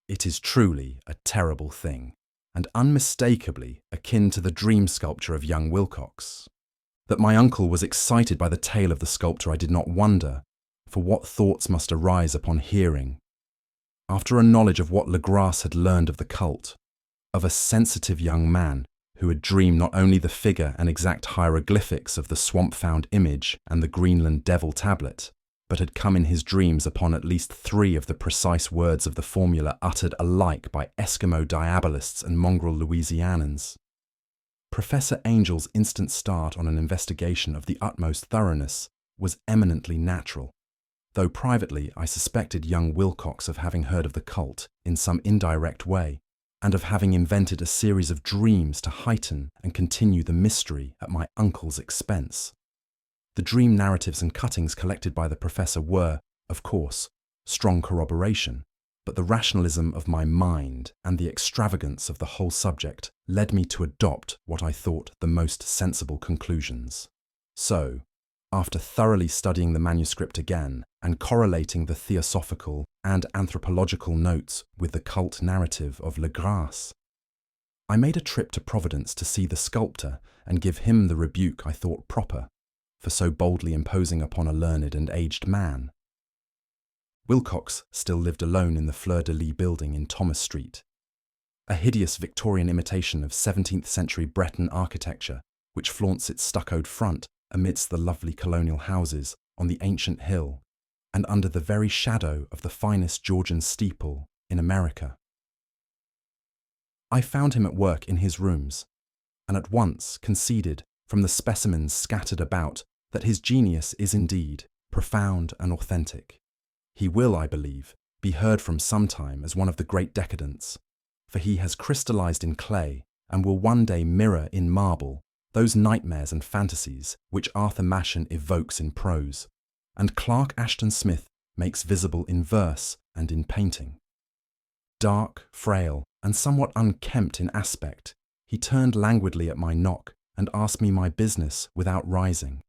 It is truly a terrible thing, and unmistakably akin to the dream sculpture of young Wilcox. That my uncle was excited by the tale of the sculptor I did not wonder, for what thoughts must arise upon hearing. After a knowledge of what Legrasse had learned of the cult, of a sensitive young man who had dreamed not only the figure and exact hieroglyphics of the swamp-found image and the Greenland devil tablet, but had come in his dreams upon at least 3 of the precise words of the formula uttered alike by Eskimo diabolists and mongrel Louisianans. Professor Angel's instant start on an investigation of the utmost thoroughness was eminently natural, though privately I suspected young Wilcox of having heard of the cult in some indirect way, and of having invented a series of dreams to heighten and continue the mystery at my uncle's expense. The dream narratives and cuttings collected by the professor were, of course, strong corroboration, but the rationalism of my mind and the extravagance of the whole subject led me to adopt what I thought the most sensible conclusions. So, after thoroughly studying the manuscript again and correlating the theosophical and anthropological notes with the cult narrative of Legrasse, I made a trip to Providence to see the sculptor and give him the rebuke I thought proper for so boldly imposing upon a learned and aged man. Wilcox still lived alone in the Fleur-de-Lis building in Thomas Street, a hideous Victorian imitation of 17th century Breton architecture which flaunts its stuccoed front amidst the lovely colonial houses on the ancient hill and under the very shadow of the finest Georgian steeple in America. I found him at work in his rooms, and at once conceded from the specimens scattered about that his genius is indeed profound and authentic. He will, I believe, be heard from sometime as one of the great decadents, for he has crystallized in clay and will one day mirror in marble those nightmares and fantasies which Arthur Machen evokes in prose, and Clark Ashton Smith makes visible in verse and in painting. Dark, frail, and somewhat unkempt in aspect, he turned languidly at my knock and asked me my business without rising.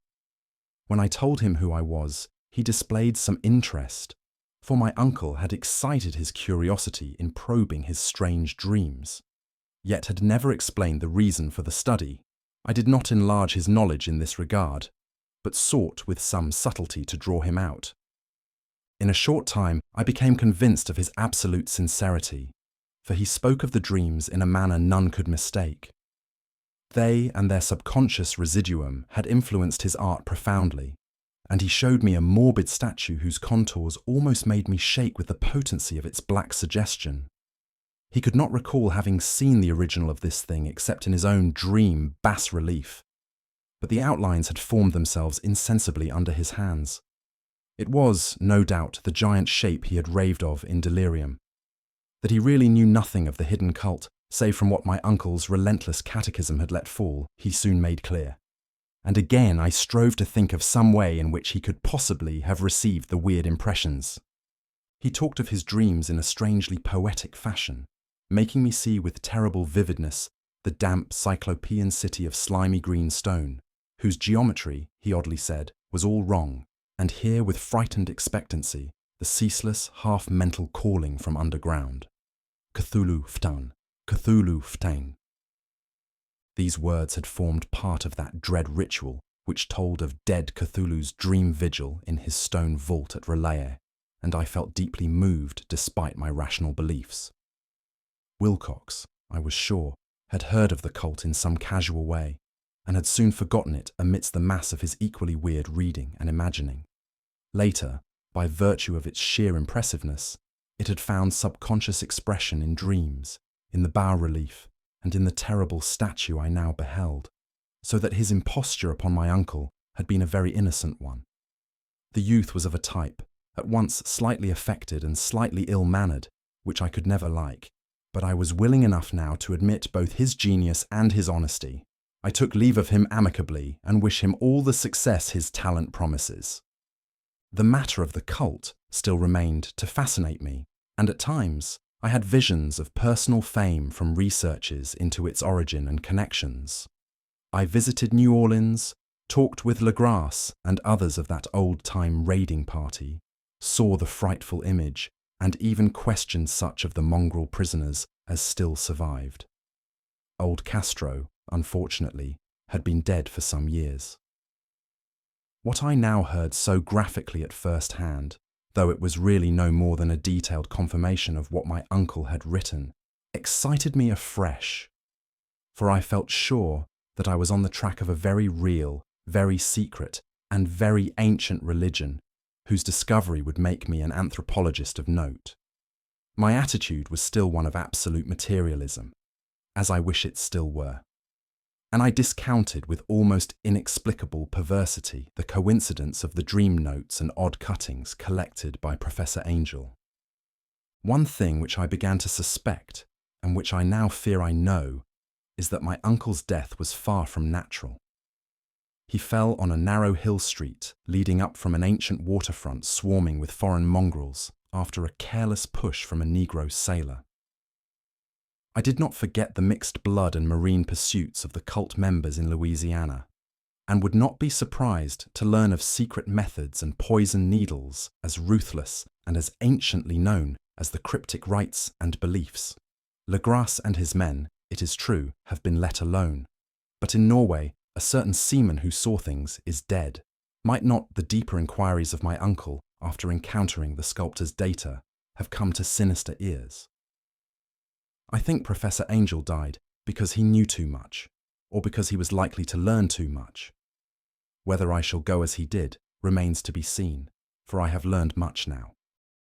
When I told him who I was, he displayed some interest, for my uncle had excited his curiosity in probing his strange dreams, yet had never explained the reason for the study. I did not enlarge his knowledge in this regard, but sought with some subtlety to draw him out. In a short time, I became convinced of his absolute sincerity, for he spoke of the dreams in a manner none could mistake. They and their subconscious residuum had influenced his art profoundly, and he showed me a morbid statue whose contours almost made me shake with the potency of its black suggestion. He could not recall having seen the original of this thing except in his own dream bas-relief, but the outlines had formed themselves insensibly under his hands. It was, no doubt, the giant shape he had raved of in delirium. That he really knew nothing of the hidden cult, save from what my uncle's relentless catechism had let fall, he soon made clear. And again I strove to think of some way in which he could possibly have received the weird impressions. He talked of his dreams in a strangely poetic fashion, making me see with terrible vividness the damp cyclopean city of slimy green stone, whose geometry, he oddly said, was all wrong, and hear with frightened expectancy the ceaseless, half-mental calling from underground. Cthulhu ftan, Cthulhu ftain. These words had formed part of that dread ritual which told of dead Cthulhu's dream vigil in his stone vault at Relaye, and I felt deeply moved despite my rational beliefs. Wilcox, I was sure, had heard of the cult in some casual way, and had soon forgotten it amidst the mass of his equally weird reading and imagining. Later, by virtue of its sheer impressiveness, it had found subconscious expression in dreams, in the bas-relief, and in the terrible statue I now beheld, so that his imposture upon my uncle had been a very innocent one. The youth was of a type, at once slightly affected and slightly ill-mannered, which I could never like, but I was willing enough now to admit both his genius and his honesty. I took leave of him amicably and wish him all the success his talent promises. The matter of the cult still remained to fascinate me, and at times I had visions of personal fame from researches into its origin and connections. I visited New Orleans, talked with Legrasse and others of that old-time raiding party, saw the frightful image, and even questioned such of the mongrel prisoners as still survived. Old Castro, unfortunately, had been dead for some years. What I now heard so graphically at first hand, though it was really no more than a detailed confirmation of what my uncle had written, excited me afresh, for I felt sure that I was on the track of a very real, very secret, and very ancient religion, whose discovery would make me an anthropologist of note. My attitude was still one of absolute materialism, as I wish it still were, and I discounted with almost inexplicable perversity the coincidence of the dream notes and odd cuttings collected by Professor Angel. One thing which I began to suspect, and which I now fear I know, is that my uncle's death was far from natural. He fell on a narrow hill street leading up from an ancient waterfront swarming with foreign mongrels, after a careless push from a Negro sailor. I did not forget the mixed blood and marine pursuits of the cult members in Louisiana, and would not be surprised to learn of secret methods and poison needles as ruthless and as anciently known as the cryptic rites and beliefs. Legrasse and his men, it is true, have been let alone, but in Norway a certain seaman who saw things is dead. Might not the deeper inquiries of my uncle, after encountering the sculptor's data, have come to sinister ears? I think Professor Angel died because he knew too much, or because he was likely to learn too much. Whether I shall go as he did remains to be seen, for I have learned much now.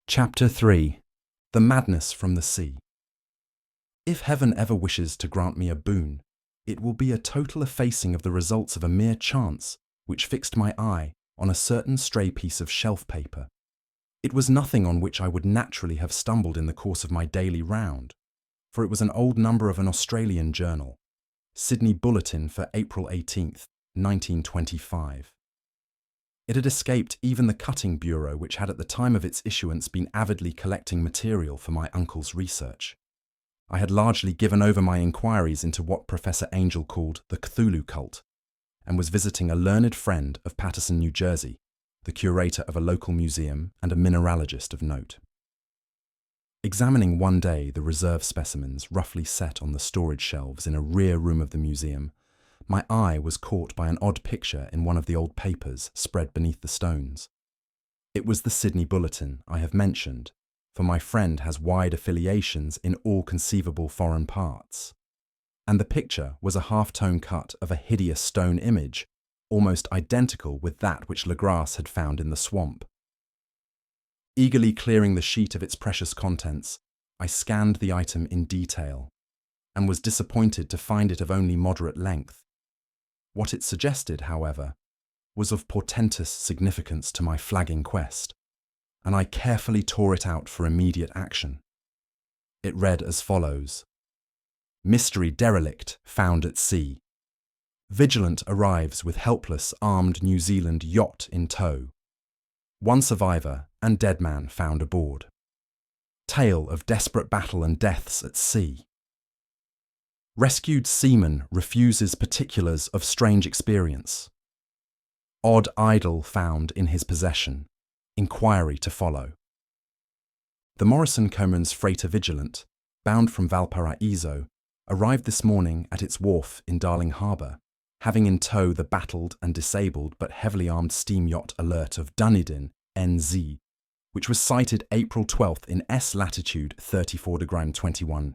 Chapter 3. The Madness from the Sea. If heaven ever wishes to grant me a boon, it will be a total effacing of the results of a mere chance which fixed my eye on a certain stray piece of shelf paper. It was nothing on which I would naturally have stumbled in the course of my daily round, for it was an old number of an Australian journal, Sydney Bulletin for April 18th, 1925. It had escaped even the cutting bureau, which had at the time of its issuance been avidly collecting material for my uncle's research. I had largely given over my inquiries into what Professor Angel called the Cthulhu cult, and was visiting a learned friend of Paterson, New Jersey, the curator of a local museum and a mineralogist of note. Examining one day the reserve specimens roughly set on the storage shelves in a rear room of the museum, my eye was caught by an odd picture in one of the old papers spread beneath the stones. It was the Sydney Bulletin I have mentioned, for my friend has wide affiliations in all conceivable foreign parts, and the picture was a half-tone cut of a hideous stone image, almost identical with that which Legrasse had found in the swamp. Eagerly clearing the sheet of its precious contents, I scanned the item in detail, and was disappointed to find it of only moderate length. What it suggested, however, was of portentous significance to my flagging quest, and I carefully tore it out for immediate action. It read as follows: Mystery derelict found at sea. Vigilant arrives with helpless armed New Zealand yacht in tow. One survivor and dead man found aboard. Tale of desperate battle and deaths at sea. Rescued seaman refuses particulars of strange experience. Odd idol found in his possession. Inquiry to follow. The Morrison Comans freighter Vigilant, bound from Valparaiso, arrived this morning at its wharf in Darling Harbour, having in tow the battled and disabled but heavily armed steam yacht Alert of Dunedin, NZ, which was sighted April 12th in S latitude 34°21,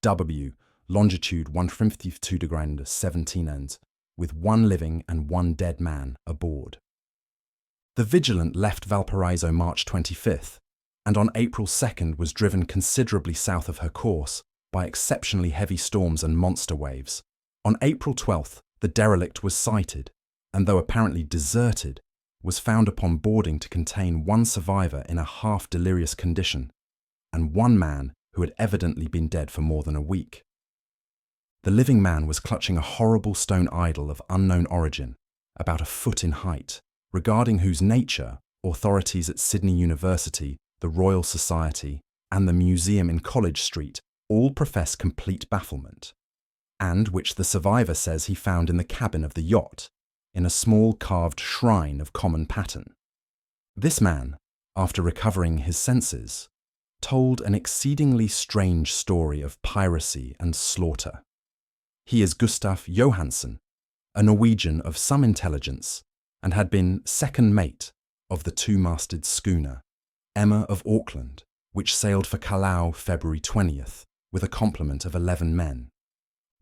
W longitude 152°17", with one living and one dead man aboard. The Vigilant left Valparaiso March 25th, and on April 2nd was driven considerably south of her course by exceptionally heavy storms and monster waves. On April 12th, the derelict was sighted, and though apparently deserted, was found upon boarding to contain one survivor in a half-delirious condition, and one man who had evidently been dead for more than a week. The living man was clutching a horrible stone idol of unknown origin, about a foot in height, regarding whose nature authorities at Sydney University, the Royal Society, and the museum in College Street all profess complete bafflement, and which the survivor says he found in the cabin of the yacht, in a small carved shrine of common pattern. This man, after recovering his senses, told an exceedingly strange story of piracy and slaughter. He is Gustaf Johansson, a Norwegian of some intelligence, and had been second mate of the two-masted schooner, Emma of Auckland, which sailed for Callao February 20th, with a complement of 11 men.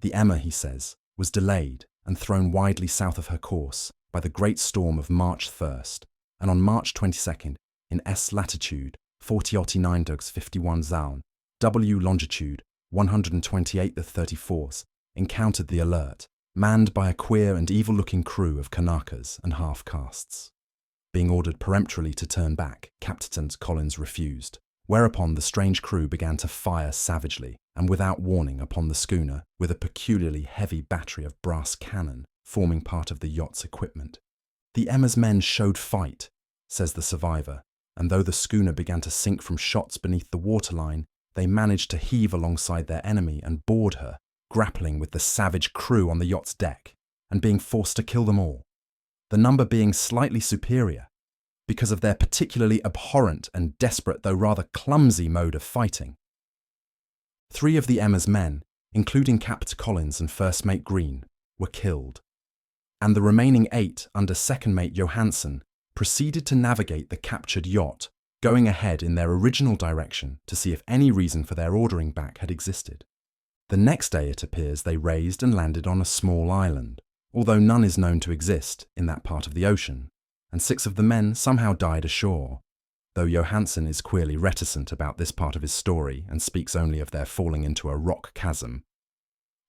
The Emma, he says, was delayed and thrown widely south of her course by the great storm of March 1st, and on March 22nd, in S latitude 40°51 Zalm, W longitude 128°34, encountered the Alert, manned by a queer and evil-looking crew of Kanakas and half-castes. Being ordered peremptorily to turn back, Captain Collins refused, whereupon the strange crew began to fire savagely and without warning upon the schooner with a peculiarly heavy battery of brass cannon forming part of the yacht's equipment. The Emma's men showed fight, says the survivor, and though the schooner began to sink from shots beneath the waterline, they managed to heave alongside their enemy and board her, grappling with the savage crew on the yacht's deck, and being forced to kill them all, the number being slightly superior because of their particularly abhorrent and desperate though rather clumsy mode of fighting. 3 of the Emma's men, including Captain Collins and First Mate Green, were killed, and the remaining 8 under Second Mate Johansson proceeded to navigate the captured yacht, going ahead in their original direction to see if any reason for their ordering back had existed. The next day, it appears, they raised and landed on a small island, although none is known to exist in that part of the ocean, and 6 of the men somehow died ashore, though Johansson is queerly reticent about this part of his story and speaks only of their falling into a rock chasm.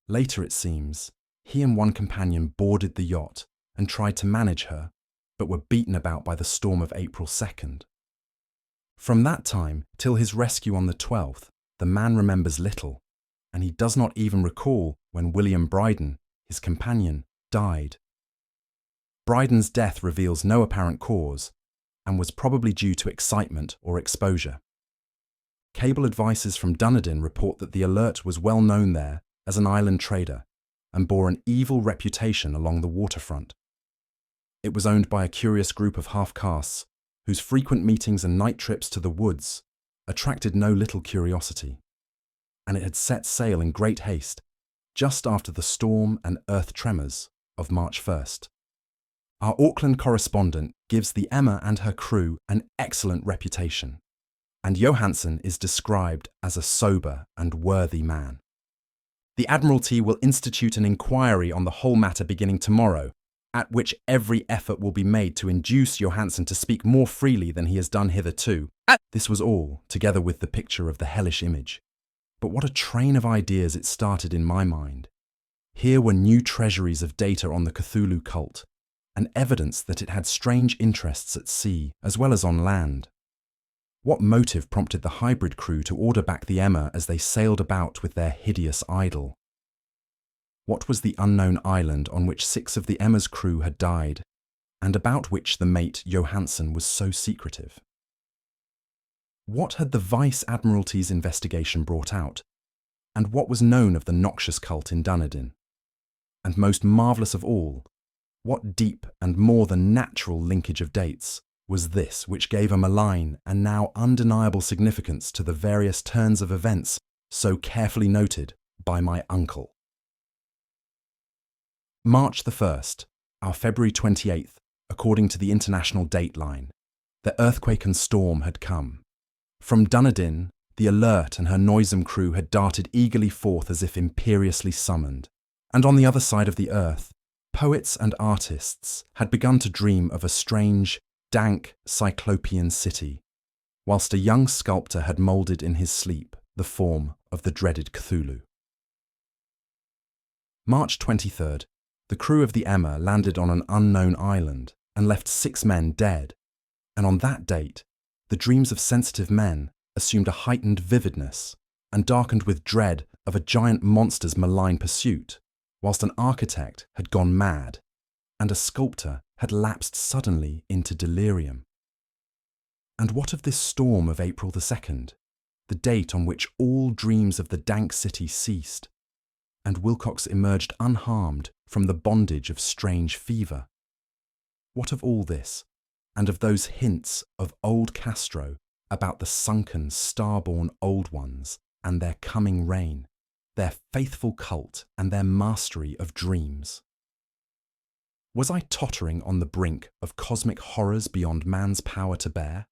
Later, it seems, he and one companion boarded the yacht and tried to manage her, but were beaten about by the storm of April 2nd. From that time till his rescue on the 12th, the man remembers little, and he does not even recall when William Bryden, his companion, died. Bryden's death reveals no apparent cause, and was probably due to excitement or exposure. Cable advices from Dunedin report that the Alert was well known there as an island trader, and bore an evil reputation along the waterfront. It was owned by a curious group of half-castes, whose frequent meetings and night trips to the woods attracted no little curiosity, and it had set sail in great haste just after the storm and earth tremors of March 1st. Our Auckland correspondent gives the Emma and her crew an excellent reputation, and Johansson is described as a sober and worthy man. The Admiralty will institute an inquiry on the whole matter beginning tomorrow, at which every effort will be made to induce Johansson to speak more freely than he has done hitherto. This was all, together with the picture of the hellish image. But what a train of ideas it started in my mind. Here were new treasuries of data on the Cthulhu cult, and evidence that it had strange interests at sea as well as on land. What motive prompted the hybrid crew to order back the Emma as they sailed about with their hideous idol? What was the unknown island on which 6 of the Emma's crew had died, and about which the mate Johansson was so secretive? What had the Vice Admiralty's investigation brought out, and what was known of the noxious cult in Dunedin? And most marvellous of all, what deep and more than natural linkage of dates was this which gave a malign and now undeniable significance to the various turns of events so carefully noted by my uncle? March the 1st, our February 28th, according to the international date line, the earthquake and storm had come. From Dunedin, the Alert and her noisome crew had darted eagerly forth as if imperiously summoned, and on the other side of the earth, poets and artists had begun to dream of a strange, dank, cyclopean city, whilst a young sculptor had moulded in his sleep the form of the dreaded Cthulhu. March 23rd, the crew of the Emma landed on an unknown island and left 6 men dead, and on that date, the dreams of sensitive men assumed a heightened vividness and darkened with dread of a giant monster's malign pursuit, whilst an architect had gone mad and a sculptor had lapsed suddenly into delirium. And what of this storm of April the 2nd, the date on which all dreams of the dank city ceased, and Wilcox emerged unharmed from the bondage of strange fever? What of all this, and of those hints of old Castro about the sunken, star-born old ones and their coming reign, their faithful cult and their mastery of dreams? Was I tottering on the brink of cosmic horrors beyond man's power to bear?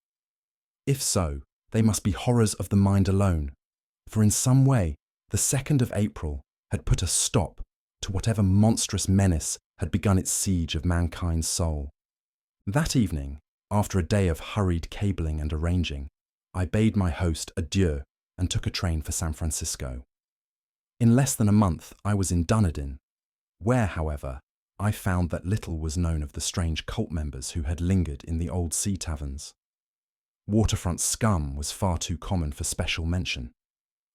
If so, they must be horrors of the mind alone, for in some way the 2nd of April had put a stop to whatever monstrous menace had begun its siege of mankind's soul. That evening, after a day of hurried cabling and arranging, I bade my host adieu and took a train for San Francisco. In less than a month I was in Dunedin, where, however, I found that little was known of the strange cult members who had lingered in the old sea taverns. Waterfront scum was far too common for special mention,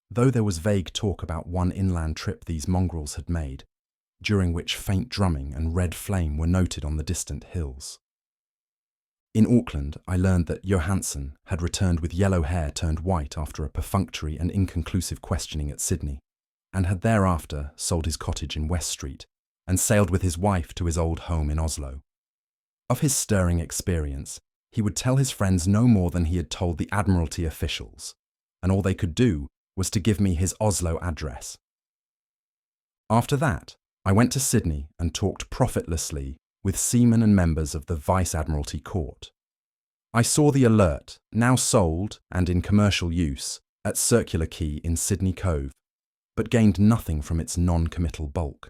though there was vague talk about one inland trip these mongrels had made, during which faint drumming and red flame were noted on the distant hills. In Auckland, I learned that Johansson had returned with yellow hair turned white after a perfunctory and inconclusive questioning at Sydney, and had thereafter sold his cottage in West Street and sailed with his wife to his old home in Oslo. Of his stirring experience, he would tell his friends no more than he had told the Admiralty officials, and all they could do was to give me his Oslo address. After that, I went to Sydney and talked profitlessly with seamen and members of the Vice Admiralty Court. I saw the Alert, now sold and in commercial use, at Circular Quay in Sydney Cove, but gained nothing from its non-committal bulk.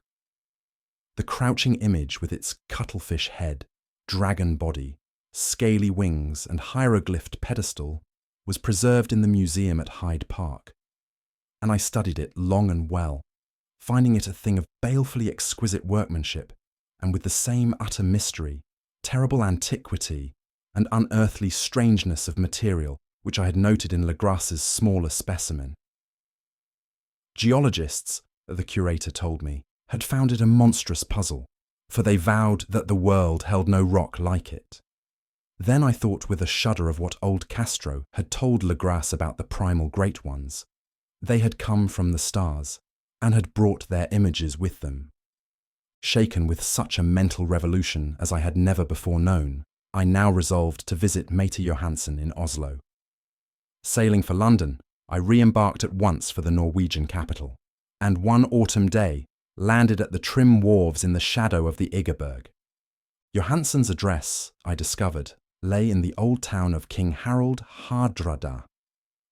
The crouching image with its cuttlefish head, dragon body, scaly wings and hieroglyphed pedestal was preserved in the museum at Hyde Park, and I studied it long and well, finding it a thing of balefully exquisite workmanship and with the same utter mystery, terrible antiquity and unearthly strangeness of material which I had noted in Legrasse's smaller specimen. Geologists, the curator told me, had found it a monstrous puzzle, for they vowed that the world held no rock like it. Then I thought with a shudder of what old Castro had told Legrasse about the primal great ones. They had come from the stars, and had brought their images with them. Shaken with such a mental revolution as I had never before known, I now resolved to visit Meta Johansson in Oslo. Sailing for London, I re-embarked at once for the Norwegian capital, and one autumn day landed at the trim wharves in the shadow of the Iggerberg. Johansson's address, I discovered, lay in the old town of King Harald Hardrada,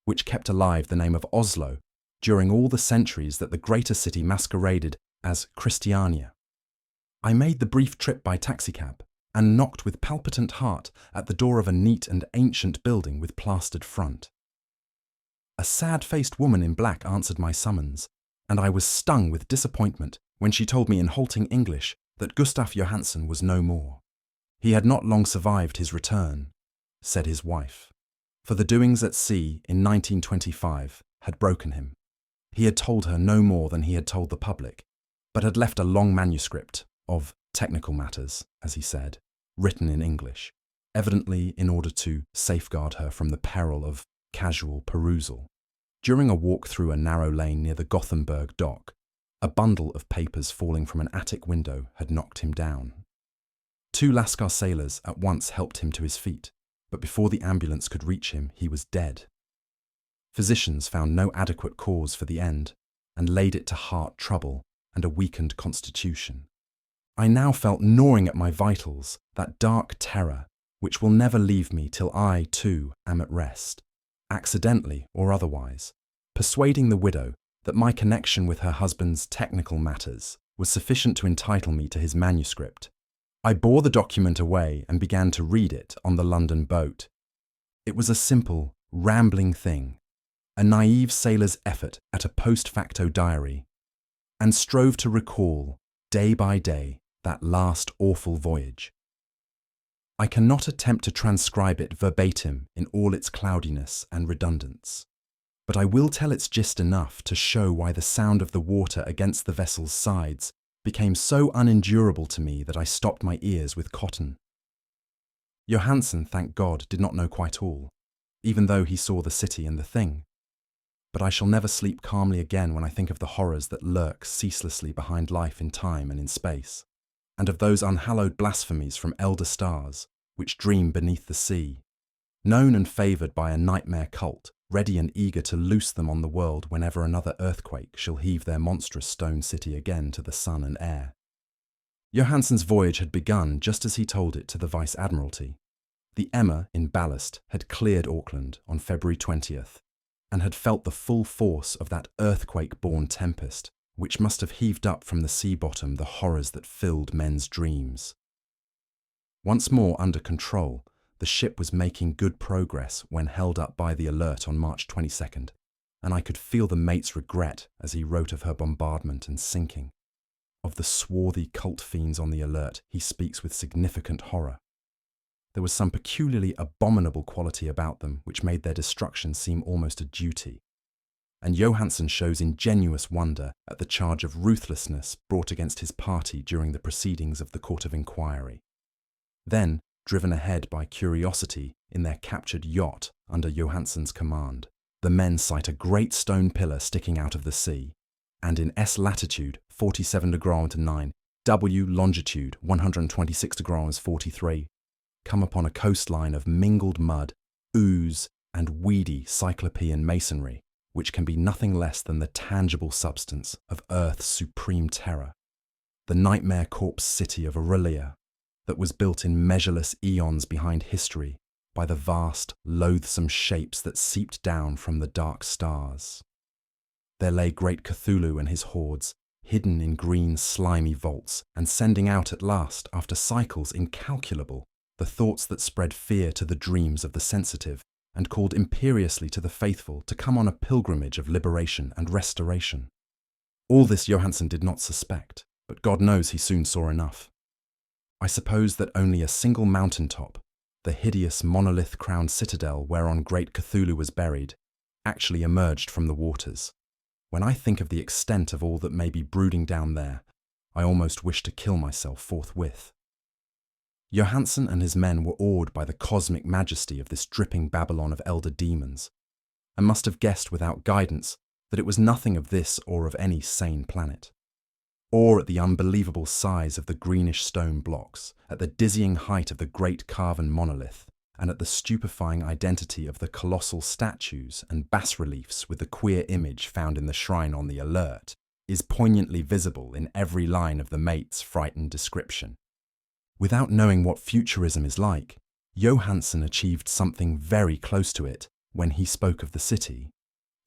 which kept alive the name of Oslo during all the centuries that the greater city masqueraded as Christiania. I made the brief trip by taxicab and knocked with palpitant heart at the door of a neat and ancient building with plastered front. A sad-faced woman in black answered my summons, and I was stung with disappointment when she told me in halting English that Gustaf Johansson was no more. He had not long survived his return, said his wife, for the doings at sea in 1925 had broken him. He had told her no more than he had told the public, but had left a long manuscript of technical matters, as he said, written in English, evidently in order to safeguard her from the peril of casual perusal. During a walk through a narrow lane near the Gothenburg dock, a bundle of papers falling from an attic window had knocked him down. 2 Lascar sailors at once helped him to his feet, but before the ambulance could reach him, he was dead. Physicians found no adequate cause for the end and laid it to heart trouble and a weakened constitution. I now felt gnawing at my vitals that dark terror which will never leave me till I, too, am at rest, accidentally or otherwise, persuading the widow that my connection with her husband's technical matters was sufficient to entitle me to his manuscript. I bore the document away and began to read it on the London boat. It was a simple, rambling thing, a naive sailor's effort at a post facto diary, and strove to recall, day by day, that last awful voyage. I cannot attempt to transcribe it verbatim in all its cloudiness and redundance, but I will tell its gist enough to show why the sound of the water against the vessel's sides became so unendurable to me that I stopped my ears with cotton. Johansson, thank God, did not know quite all, even though he saw the city and the thing. But I shall never sleep calmly again when I think of the horrors that lurk ceaselessly behind life in time and in space, and of those unhallowed blasphemies from elder stars which dream beneath the sea, known and favoured by a nightmare cult, ready and eager to loose them on the world whenever another earthquake shall heave their monstrous stone city again to the sun and air. Johansson's voyage had begun just as he told it to the Vice Admiralty. The Emma in ballast had cleared Auckland on February 20th, and had felt the full force of that earthquake-born tempest, which must have heaved up from the sea bottom the horrors that filled men's dreams. Once more under control, the ship was making good progress when held up by the Alert on March 22nd, and I could feel the mate's regret as he wrote of her bombardment and sinking. Of the swarthy cult fiends on the Alert, he speaks with significant horror. There was some peculiarly abominable quality about them which made their destruction seem almost a duty, and Johansson shows ingenuous wonder at the charge of ruthlessness brought against his party during the proceedings of the Court of Inquiry. Then, driven ahead by curiosity in their captured yacht under Johansson's command. The men sight a great stone pillar sticking out of the sea, and in S latitude 47 degrees 9, W longitude 126 degrees 43, come upon a coastline of mingled mud, ooze, and weedy cyclopean masonry, which can be nothing less than the tangible substance of Earth's supreme terror, the nightmare corpse city of Aurelia, that was built in measureless eons behind history by the vast, loathsome shapes that seeped down from the dark stars. There lay great Cthulhu and his hordes, hidden in green, slimy vaults, and sending out at last, after cycles incalculable, the thoughts that spread fear to the dreams of the sensitive, and called imperiously to the faithful to come on a pilgrimage of liberation and restoration. All this Johansson did not suspect, but God knows he soon saw enough. I suppose that only a single mountaintop, the hideous monolith-crowned citadel whereon great Cthulhu was buried, actually emerged from the waters. When I think of the extent of all that may be brooding down there, I almost wish to kill myself forthwith. Johansson and his men were awed by the cosmic majesty of this dripping Babylon of elder demons, and must have guessed without guidance that it was nothing of this or of any sane planet. Or at the unbelievable size of the greenish stone blocks, at the dizzying height of the great carven monolith, and at the stupefying identity of the colossal statues and bas-reliefs with the queer image found in the shrine on the Alert, is poignantly visible in every line of the mate's frightened description. Without knowing what futurism is like, Johansson achieved something very close to it when he spoke of the city,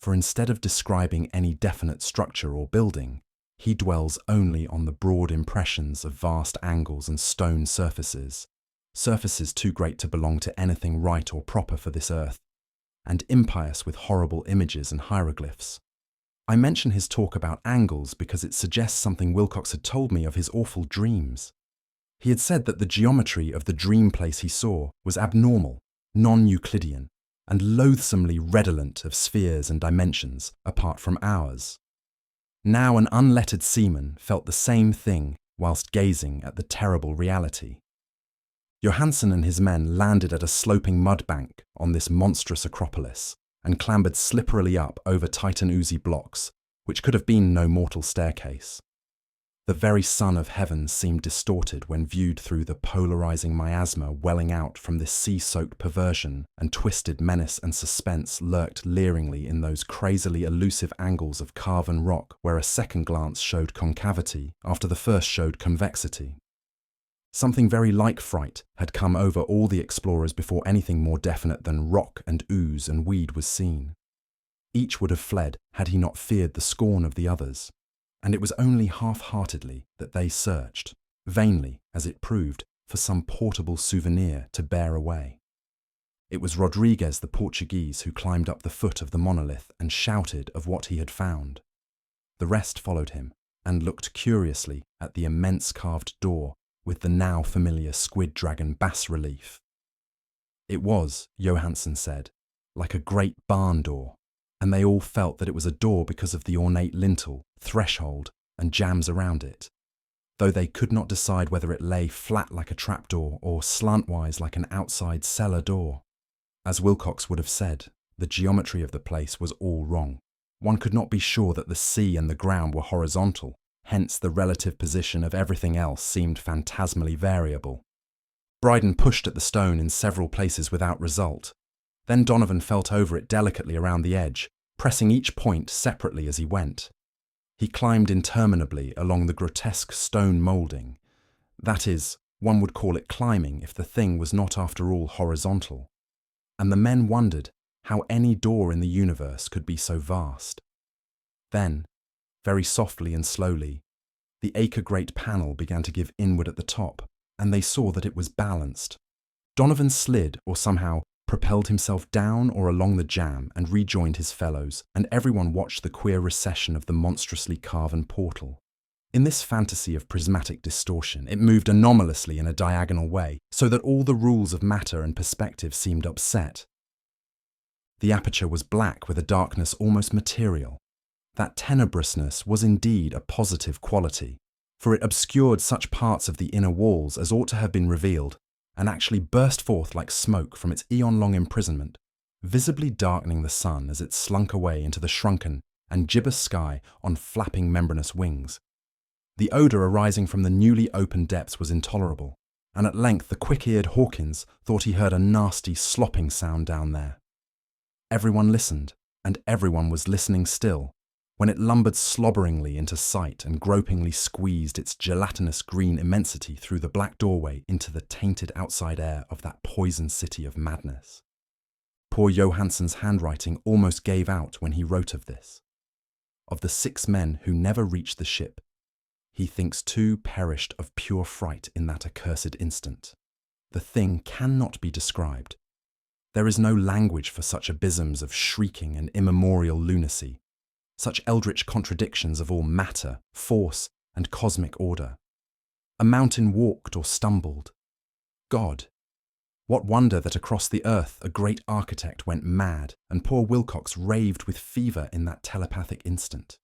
for instead of describing any definite structure or building, he dwells only on the broad impressions of vast angles and stone surfaces, surfaces too great to belong to anything right or proper for this earth, and impious with horrible images and hieroglyphs. I mention his talk about angles because it suggests something Wilcox had told me of his awful dreams. He had said that the geometry of the dream place he saw was abnormal, non-Euclidean, and loathsomely redolent of spheres and dimensions apart from ours. Now an unlettered seaman felt the same thing whilst gazing at the terrible reality. Johansson and his men landed at a sloping mud bank on this monstrous acropolis and clambered slipperily up over Titan oozy blocks, which could have been no mortal staircase. The very sun of heaven seemed distorted when viewed through the polarizing miasma welling out from this sea-soaked perversion, and twisted menace and suspense lurked leeringly in those crazily elusive angles of carven rock where a second glance showed concavity after the first showed convexity. Something very like fright had come over all the explorers before anything more definite than rock and ooze and weed was seen. Each would have fled had he not feared the scorn of the others. And it was only half-heartedly that they searched, vainly, as it proved, for some portable souvenir to bear away. It was Rodriguez the Portuguese who climbed up the foot of the monolith and shouted of what he had found. The rest followed him and looked curiously at the immense carved door with the now familiar squid dragon bas-relief. It was, Johansson said, like a great barn door, and they all felt that it was a door because of the ornate lintel, threshold, and jambs around it, though they could not decide whether it lay flat like a trapdoor or slantwise like an outside cellar door. As Wilcox would have said, the geometry of the place was all wrong. One could not be sure that the sea and the ground were horizontal, hence the relative position of everything else seemed phantasmally variable. Bryden pushed at the stone in several places without result. Then Donovan felt over it delicately around the edge, pressing each point separately as he went. He climbed interminably along the grotesque stone moulding. That is, one would call it climbing if the thing was not after all horizontal. And the men wondered how any door in the universe could be so vast. Then, very softly and slowly, the acre-great panel began to give inward at the top, and they saw that it was balanced. Donovan slid, or somehow propelled himself down or along the jamb and rejoined his fellows, and everyone watched the queer recession of the monstrously carven portal. In this fantasy of prismatic distortion, it moved anomalously in a diagonal way, so that all the rules of matter and perspective seemed upset. The aperture was black with a darkness almost material. That tenebrousness was indeed a positive quality, for it obscured such parts of the inner walls as ought to have been revealed, and actually burst forth like smoke from its eon-long imprisonment, visibly darkening the sun as it slunk away into the shrunken and gibbous sky on flapping membranous wings. The odour arising from the newly opened depths was intolerable, and at length the quick-eared Hawkins thought he heard a nasty, slopping sound down there. Everyone listened, and everyone was listening still, when it lumbered slobberingly into sight and gropingly squeezed its gelatinous green immensity through the black doorway into the tainted outside air of that poison city of madness. Poor Johansson's handwriting almost gave out when he wrote of this. Of the 6 men who never reached the ship, he thinks 2 perished of pure fright in that accursed instant. The thing cannot be described. There is no language for such abysms of shrieking and immemorial lunacy, such eldritch contradictions of all matter, force, and cosmic order. A mountain walked or stumbled. God! What wonder that across the earth a great architect went mad, and poor Wilcox raved with fever in that telepathic instant.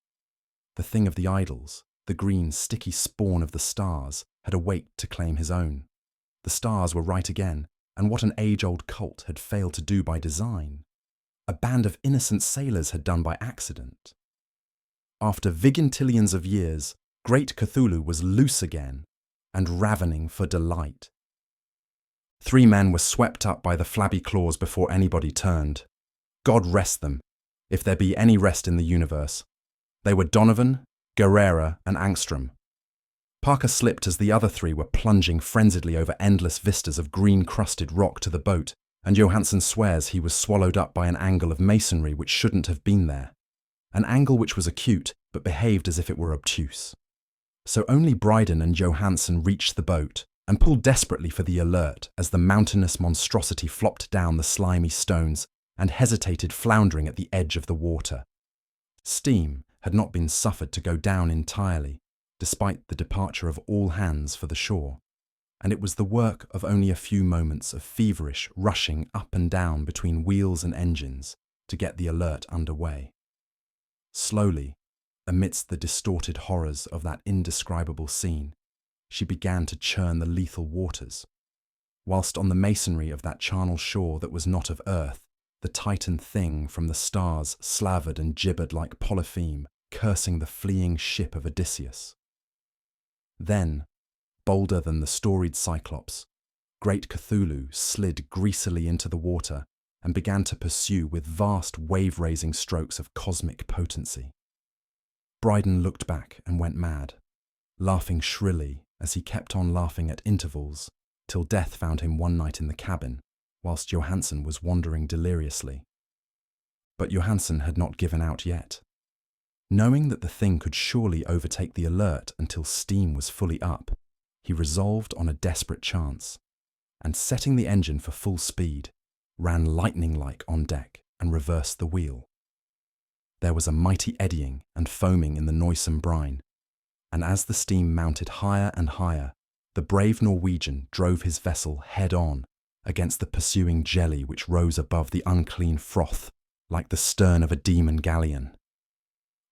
The thing of the idols, the green, sticky spawn of the stars, had awaked to claim his own. The stars were right again, and what an age-old cult had failed to do by design, a band of innocent sailors had done by accident. After vigintillions of years, great Cthulhu was loose again, and ravening for delight. 3 men were swept up by the flabby claws before anybody turned. God rest them, if there be any rest in the universe. They were Donovan, Guerrera, and Angstrom. Parker slipped as the other 3 were plunging frenziedly over endless vistas of green-crusted rock to the boat, and Johansson swears he was swallowed up by an angle of masonry which shouldn't have been there. An angle which was acute, but behaved as if it were obtuse. So only Bryden and Johansson reached the boat, and pulled desperately for the alert as the mountainous monstrosity flopped down the slimy stones and hesitated floundering at the edge of the water. Steam had not been suffered to go down entirely, despite the departure of all hands for the shore, and it was the work of only a few moments of feverish rushing up and down between wheels and engines to get the alert underway. Slowly, amidst the distorted horrors of that indescribable scene, she began to churn the lethal waters, whilst on the masonry of that charnel shore that was not of earth, the Titan thing from the stars slavered and gibbered like Polypheme, cursing the fleeing ship of Odysseus. Then, bolder than the storied Cyclops, great Cthulhu slid greasily into the water and began to pursue with vast wave-raising strokes of cosmic potency. Bryden looked back and went mad, laughing shrilly as he kept on laughing at intervals till death found him one night in the cabin, whilst Johansson was wandering deliriously. But Johansson had not given out yet. Knowing that the thing could surely overtake the alert until steam was fully up, he resolved on a desperate chance, and setting the engine for full speed, ran lightning-like on deck and reversed the wheel. There was a mighty eddying and foaming in the noisome brine, and as the steam mounted higher and higher, the brave Norwegian drove his vessel head-on against the pursuing jelly which rose above the unclean froth like the stern of a demon galleon.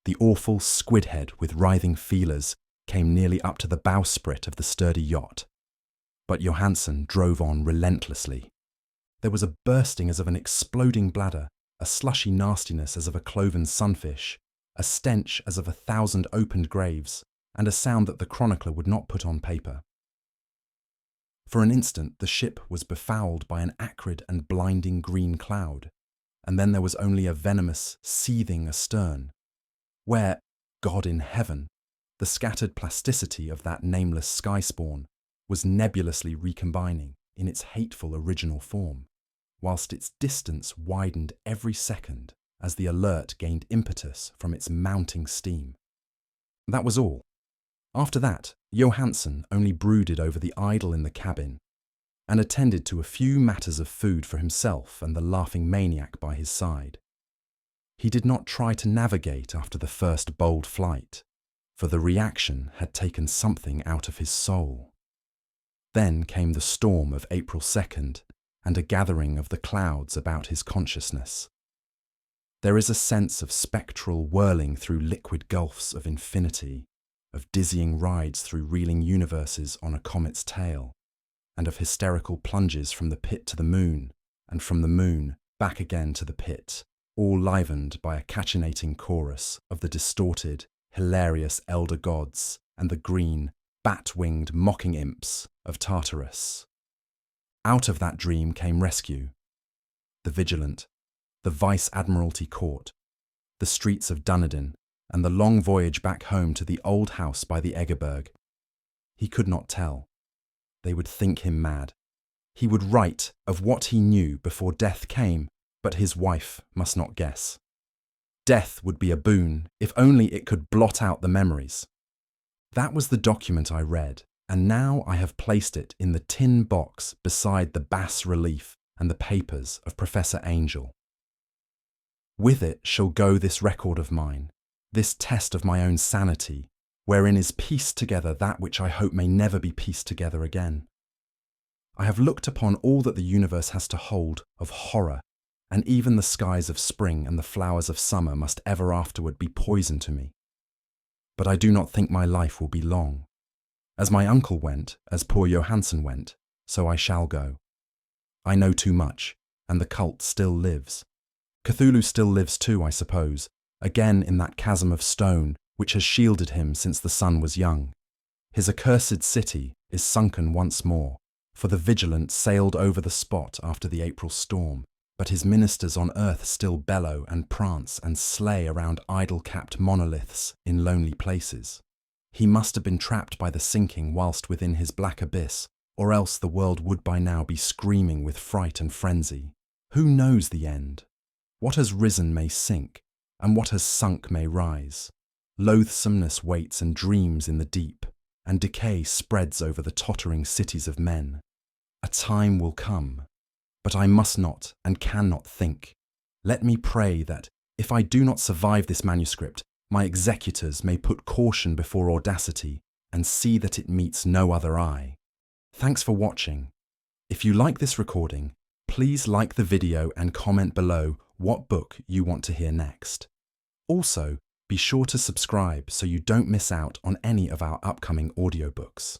The awful squid head with writhing feelers came nearly up to the bowsprit of the sturdy yacht, but Johansson drove on relentlessly. There was a bursting as of an exploding bladder, a slushy nastiness as of a cloven sunfish, a stench as of 1,000 opened graves, and a sound that the chronicler would not put on paper. For an instant the ship was befouled by an acrid and blinding green cloud, and then there was only a venomous seething astern, where, God in heaven, the scattered plasticity of that nameless sky spawn was nebulously recombining in its hateful original form, whilst its distance widened every second as the alert gained impetus from its mounting steam. That was all. After that, Johansson only brooded over the idol in the cabin and attended to a few matters of food for himself and the laughing maniac by his side. He did not try to navigate after the first bold flight, for the reaction had taken something out of his soul. Then came the storm of April 2nd and a gathering of the clouds about his consciousness. There is a sense of spectral whirling through liquid gulfs of infinity, of dizzying rides through reeling universes on a comet's tail, and of hysterical plunges from the pit to the moon, and from the moon back again to the pit, all livened by a cachinating chorus of the distorted, hilarious elder gods and the green, bat-winged mocking imps of Tartarus. Out of that dream came rescue. The Vigilant, the Vice-Admiralty Court, the streets of Dunedin, and the long voyage back home to the old house by the Egerberg. He could not tell. They would think him mad. He would write of what he knew before death came, but his wife must not guess. Death would be a boon, if only it could blot out the memories. That was the document I read, and now I have placed it in the tin box beside the bas-relief and the papers of Professor Angel. With it shall go this record of mine, this test of my own sanity, wherein is pieced together that which I hope may never be pieced together again. I have looked upon all that the universe has to hold of horror, and even the skies of spring and the flowers of summer must ever afterward be poison to me. But I do not think my life will be long. As my uncle went, as poor Johansen went, so I shall go. I know too much, and the cult still lives. Cthulhu still lives too, I suppose, again in that chasm of stone which has shielded him since the sun was young. His accursed city is sunken once more, for the Vigilant sailed over the spot after the April storm, but his ministers on earth still bellow and prance and slay around idol-capped monoliths in lonely places. He must have been trapped by the sinking whilst within his black abyss, or else the world would by now be screaming with fright and frenzy. Who knows the end? What has risen may sink, and what has sunk may rise. Loathsomeness waits and dreams in the deep, and decay spreads over the tottering cities of men. A time will come, but I must not and cannot think. Let me pray that, if I do not survive this manuscript, my executors may put caution before audacity and see that it meets no other eye. Thanks for watching. If you like this recording, please like the video and comment below what book you want to hear next. Also, be sure to subscribe so you don't miss out on any of our upcoming audiobooks.